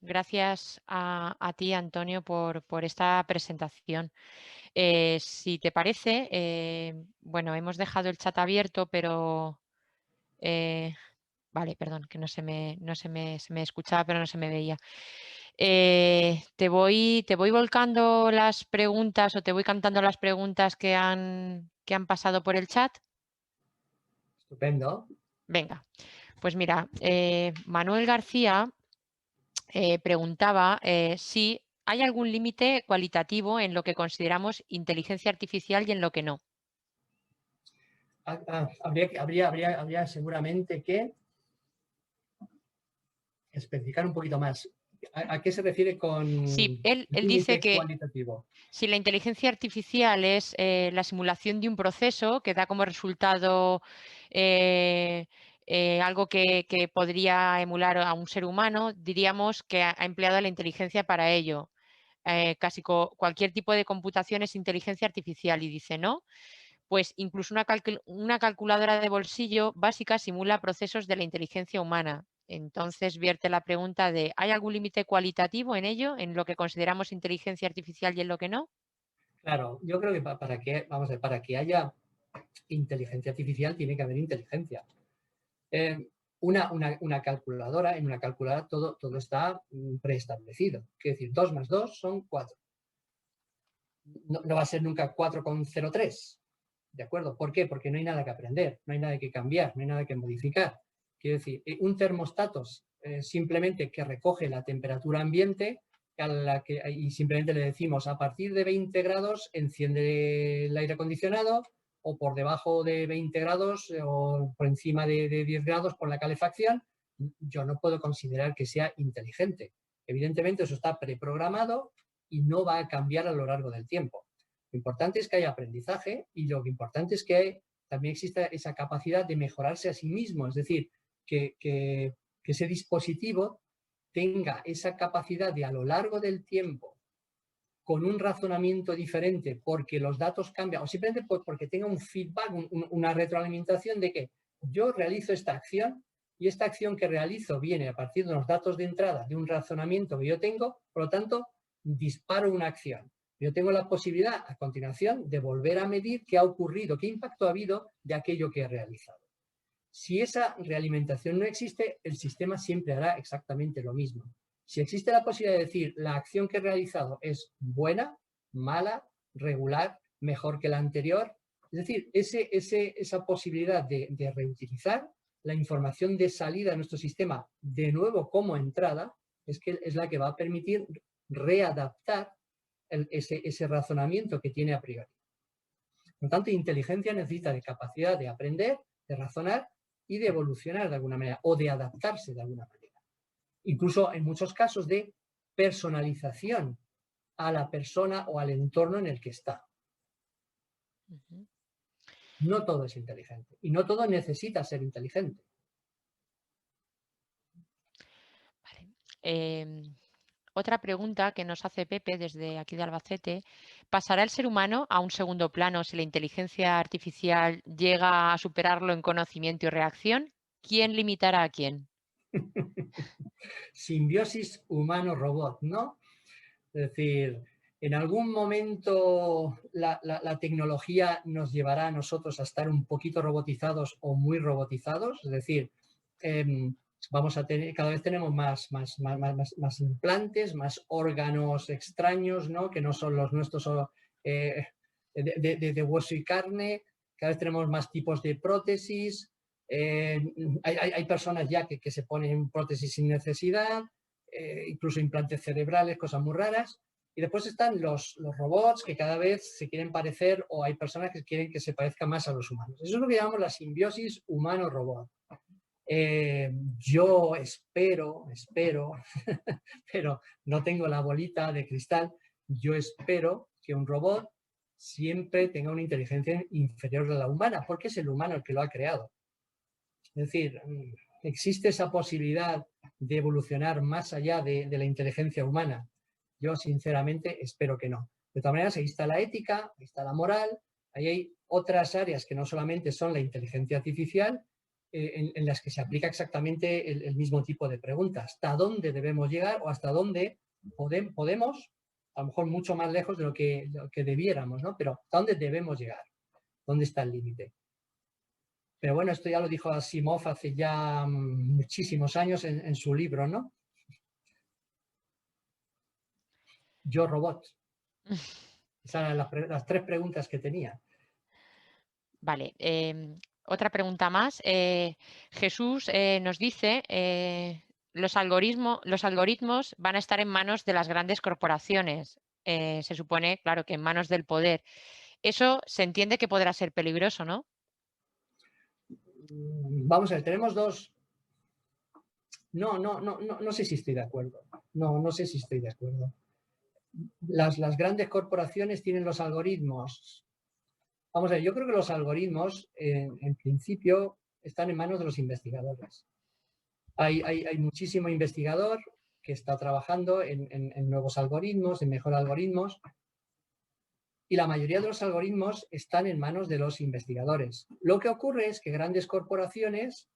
Gracias a ti, Antonio, por esta presentación. Si te parece, bueno, hemos dejado el chat abierto, pero... vale, perdón, que se me escuchaba, pero no se me veía. Te voy volcando las preguntas o te voy cantando las preguntas que han pasado por el chat. Estupendo. Venga, pues mira, Manuel García preguntaba si hay algún límite cualitativo en lo que consideramos inteligencia artificial y en lo que no. Habría seguramente que especificar un poquito más. ¿A qué se refiere con Sí, él dice límite que cualitativo? si la inteligencia artificial es la simulación de un proceso que da como resultado algo que podría emular a un ser humano, diríamos que ha empleado la inteligencia para ello. Casi cualquier tipo de computación es inteligencia artificial y dice, ¿no? Pues incluso una calculadora de bolsillo básica simula procesos de la inteligencia humana. Entonces vierte la pregunta de, ¿hay algún límite cualitativo en ello, en lo que consideramos inteligencia artificial y en lo que no? Claro, yo creo que para que haya inteligencia artificial tiene que haber inteligencia. Una calculadora, en una calculadora todo está preestablecido. Quiere decir, 2 más 2 son 4. No va a ser nunca 4,03. ¿De acuerdo? ¿Por qué? Porque no hay nada que aprender, no hay nada que cambiar, no hay nada que modificar. Quiero decir, un termostato simplemente que recoge la temperatura ambiente y simplemente le decimos a partir de 20 grados enciende el aire acondicionado o por debajo de 20 grados o por encima de 10 grados por la calefacción, yo no puedo considerar que sea inteligente. Evidentemente eso está preprogramado y no va a cambiar a lo largo del tiempo. Lo importante es que haya aprendizaje y lo importante es que también exista esa capacidad de mejorarse a sí mismo, es decir, que ese dispositivo tenga esa capacidad de a lo largo del tiempo, con un razonamiento diferente, porque los datos cambian, o simplemente porque tenga un feedback, una retroalimentación de que yo realizo esta acción y esta acción que realizo viene a partir de unos datos de entrada, de un razonamiento que yo tengo, por lo tanto, disparo una acción. Yo tengo la posibilidad, a continuación, de volver a medir qué ha ocurrido, qué impacto ha habido de aquello que he realizado. Si esa realimentación no existe, el sistema siempre hará exactamente lo mismo. Si existe la posibilidad de decir la acción que he realizado es buena, mala, regular, mejor que la anterior, es decir, esa posibilidad de reutilizar la información de salida de nuestro sistema de nuevo como entrada, es la que va a permitir readaptar ese razonamiento que tiene a priori. Por lo tanto, inteligencia necesita de capacidad de aprender, de razonar y de evolucionar de alguna manera o de adaptarse de alguna manera. Incluso en muchos casos de personalización a la persona o al entorno en el que está. No todo es inteligente y no todo necesita ser inteligente. Vale. Otra pregunta que nos hace Pepe desde aquí de Albacete. ¿Pasará el ser humano a un segundo plano si la inteligencia artificial llega a superarlo en conocimiento y reacción? ¿Quién limitará a quién? Simbiosis humano-robot, ¿no? Es decir, en algún momento la tecnología nos llevará a nosotros a estar un poquito robotizados o muy robotizados, es decir, vamos a tener, cada vez tenemos más implantes, más órganos extraños, ¿no? Que no son los nuestros de hueso y carne, cada vez tenemos más tipos de prótesis, hay personas ya que se ponen prótesis sin necesidad, incluso implantes cerebrales, cosas muy raras. Y después están los robots que cada vez se quieren parecer, o hay personas que quieren que se parezcan más a los humanos. Eso es lo que llamamos la simbiosis humano-robot. Yo espero, pero no tengo la bolita de cristal, yo espero que un robot siempre tenga una inteligencia inferior a la humana, porque es el humano el que lo ha creado. Es decir, existe esa posibilidad de evolucionar más allá de la inteligencia humana. Yo, sinceramente, espero que no. De todas maneras, ahí está la ética, ahí está la moral, ahí hay otras áreas que no solamente son la inteligencia artificial, en las que se aplica exactamente el mismo tipo de pregunta. ¿Hasta dónde debemos llegar o hasta dónde podemos, a lo mejor mucho más lejos de lo que debiéramos, ¿no? Pero ¿hasta dónde debemos llegar? ¿Dónde está el límite? Pero bueno, esto ya lo dijo Asimov hace ya muchísimos años en su libro, ¿no? Yo, Robot. Esas eran las 3 preguntas que tenía. Vale, otra pregunta más. Jesús nos dice, los algoritmos van a estar en manos de las grandes corporaciones. Se supone, claro, que en manos del poder. Eso se entiende que podrá ser peligroso, ¿no? Vamos a ver, tenemos dos... No sé si estoy de acuerdo. No sé si estoy de acuerdo. Las grandes corporaciones tienen los algoritmos. Vamos a ver, yo creo que los algoritmos, en principio, están en manos de los investigadores. Hay muchísimo investigador que está trabajando en nuevos algoritmos, en mejores algoritmos, y la mayoría de los algoritmos están en manos de los investigadores. Lo que ocurre es que grandes corporaciones,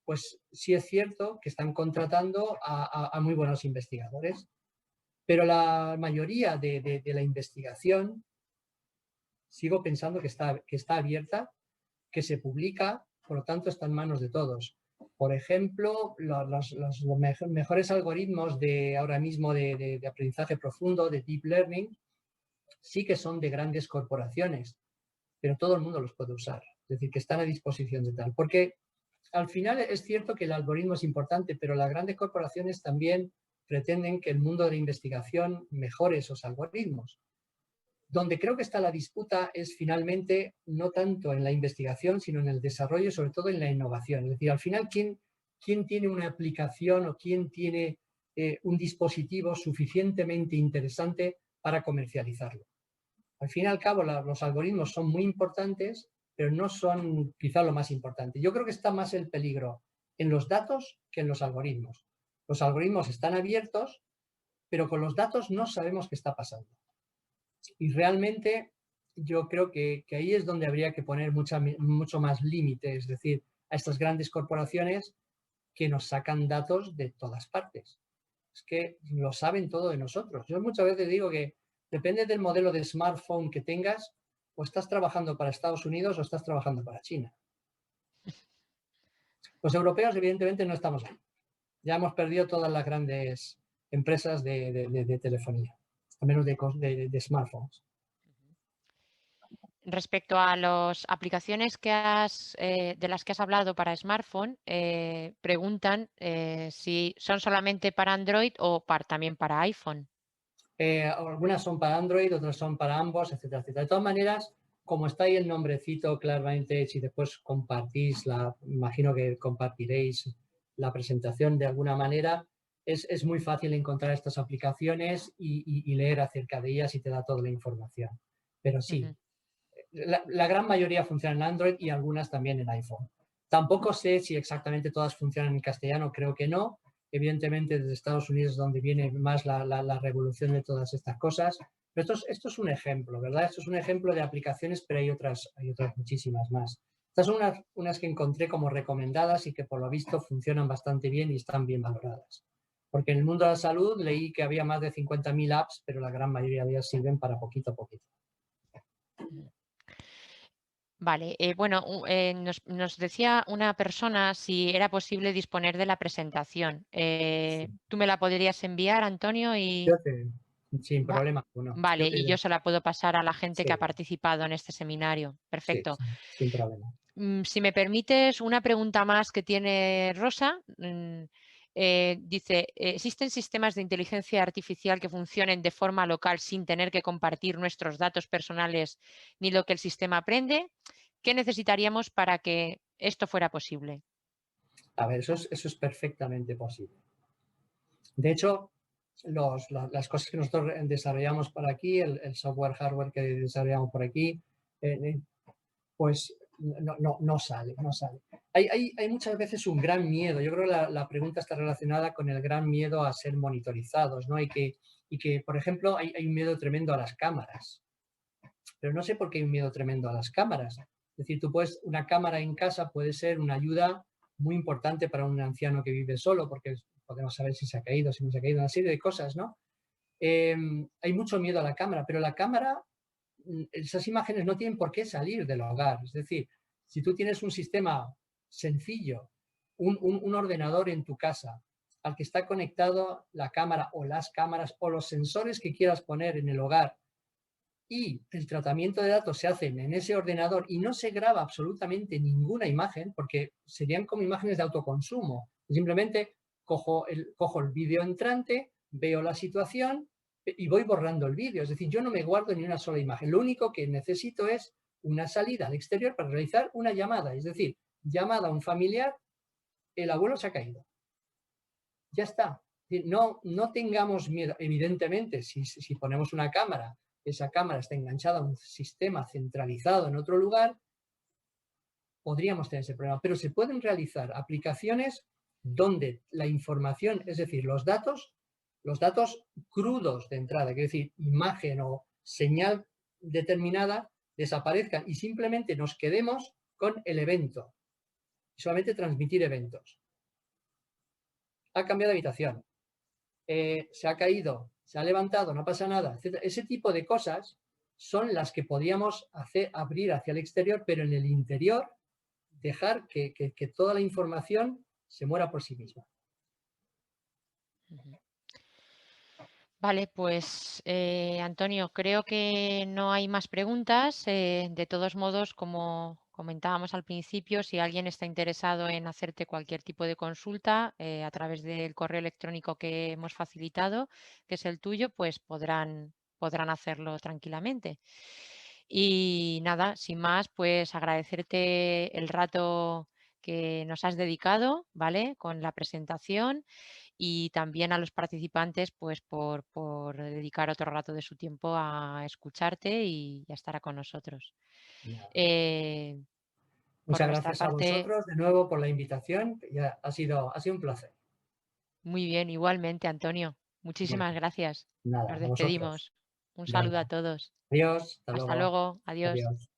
pues sí es cierto que están contratando a muy buenos investigadores, pero la mayoría de la investigación sigo pensando que está abierta, que se publica, por lo tanto está en manos de todos. Por ejemplo, los mejores algoritmos ahora mismo de aprendizaje profundo, de deep learning, sí que son de grandes corporaciones, pero todo el mundo los puede usar. Es decir, que están a disposición de tal. Porque al final es cierto que el algoritmo es importante, pero las grandes corporaciones también pretenden que el mundo de la investigación mejore esos algoritmos. Donde creo que está la disputa es finalmente no tanto en la investigación, sino en el desarrollo y sobre todo en la innovación. Es decir, al final, ¿quién tiene una aplicación o quién tiene un dispositivo suficientemente interesante para comercializarlo? Al fin y al cabo, los algoritmos son muy importantes, pero no son quizá lo más importante. Yo creo que está más el peligro en los datos que en los algoritmos. Los algoritmos están abiertos, pero con los datos no sabemos qué está pasando. Y realmente yo creo que ahí es donde habría que poner mucho más límite, es decir, a estas grandes corporaciones que nos sacan datos de todas partes. Es que lo saben todo de nosotros. Yo muchas veces digo que depende del modelo de smartphone que tengas, o estás trabajando para Estados Unidos o estás trabajando para China. Los europeos, evidentemente, no estamos ahí. Ya hemos perdido todas las grandes empresas de telefonía, al menos de smartphones. Respecto a las aplicaciones de las que has hablado para smartphone, preguntan si son solamente para Android o también para iPhone. Algunas son para Android, otras son para ambos, etcétera, etcétera. De todas maneras, como está ahí el nombrecito claramente, si después compartís, imagino que compartiréis la presentación de alguna manera, es muy fácil encontrar estas aplicaciones y leer acerca de ellas y te da toda la información. Pero sí, la gran mayoría funcionan en Android y algunas también en iPhone. Tampoco sé si exactamente todas funcionan en castellano, creo que no. Evidentemente desde Estados Unidos es donde viene más la revolución de todas estas cosas. Pero esto es un ejemplo, ¿verdad? Esto es un ejemplo de aplicaciones, pero hay otras muchísimas más. Estas son unas que encontré como recomendadas y que por lo visto funcionan bastante bien y están bien valoradas. Porque en el mundo de la salud leí que había más de 50.000 apps, pero la gran mayoría de ellas sirven para poquito a poquito. Vale, bueno, nos decía una persona si era posible disponer de la presentación. Sí. ¿Tú me la podrías enviar, Antonio? Sin problema alguno. Vale, y yo se la puedo pasar a la gente que ha Sí, participado en este seminario. sí, Perfecto. sin problema. Si me permites, una pregunta más que tiene Rosa. Dice, ¿existen sistemas de inteligencia artificial que funcionen de forma local sin tener que compartir nuestros datos personales ni lo que el sistema aprende? ¿Qué necesitaríamos para que esto fuera posible? A ver, eso es perfectamente posible. De hecho, las cosas que nosotros desarrollamos por aquí, el software, hardware que desarrollamos por aquí, pues no sale. Hay muchas veces un gran miedo. Yo creo que la pregunta está relacionada con el gran miedo a ser monitorizados, ¿no? Y que por ejemplo, hay un miedo tremendo a las cámaras. Pero no sé por qué hay un miedo tremendo a las cámaras. Es decir, una cámara en casa puede ser una ayuda muy importante para un anciano que vive solo, porque podemos saber si se ha caído, si no se ha caído, una serie de cosas, ¿no? Hay mucho miedo a la cámara, pero la cámara, esas imágenes no tienen por qué salir del hogar. Es decir, si tú tienes un sistema sencillo, un ordenador en tu casa, al que está conectado la cámara o las cámaras o los sensores que quieras poner en el hogar, y el tratamiento de datos se hace en ese ordenador y no se graba absolutamente ninguna imagen, porque serían como imágenes de autoconsumo. Simplemente cojo el vídeo entrante, veo la situación y voy borrando el vídeo. Es decir, yo no me guardo ni una sola imagen. Lo único que necesito es una salida al exterior para realizar una llamada. Es decir, llamada a un familiar, el abuelo se ha caído. Ya está. No tengamos miedo. Evidentemente, si ponemos una cámara, esa cámara está enganchada a un sistema centralizado en otro lugar, podríamos tener ese problema. Pero se pueden realizar aplicaciones donde la información, es decir, los datos crudos de entrada, es decir, imagen o señal determinada, desaparezcan y simplemente nos quedemos con el evento. Solamente transmitir eventos. Ha cambiado de habitación. Se ha caído, se ha levantado, no pasa nada, etc. Ese tipo de cosas son las que podíamos abrir hacia el exterior, pero en el interior dejar que toda la información se muera por sí misma. Vale, pues Antonio, creo que no hay más preguntas. De todos modos, como comentábamos al principio, si alguien está interesado en hacerte cualquier tipo de consulta a través del correo electrónico que hemos facilitado, que es el tuyo, pues podrán hacerlo tranquilamente. Y nada, sin más, pues agradecerte el rato que nos has dedicado, ¿vale? Con la presentación y también a los participantes pues por dedicar otro rato de su tiempo a escucharte y a estar con nosotros. Por Muchas nuestra gracias a parte, vosotros de nuevo por la invitación. Ya ha sido un placer. muy bien, igualmente, Antonio. Bueno, Muchísimas gracias. nada, Nos a vosotros. despedimos. Un saludo a Venga, todos. adiós, hasta Hasta luego. luego. Adiós. Adiós.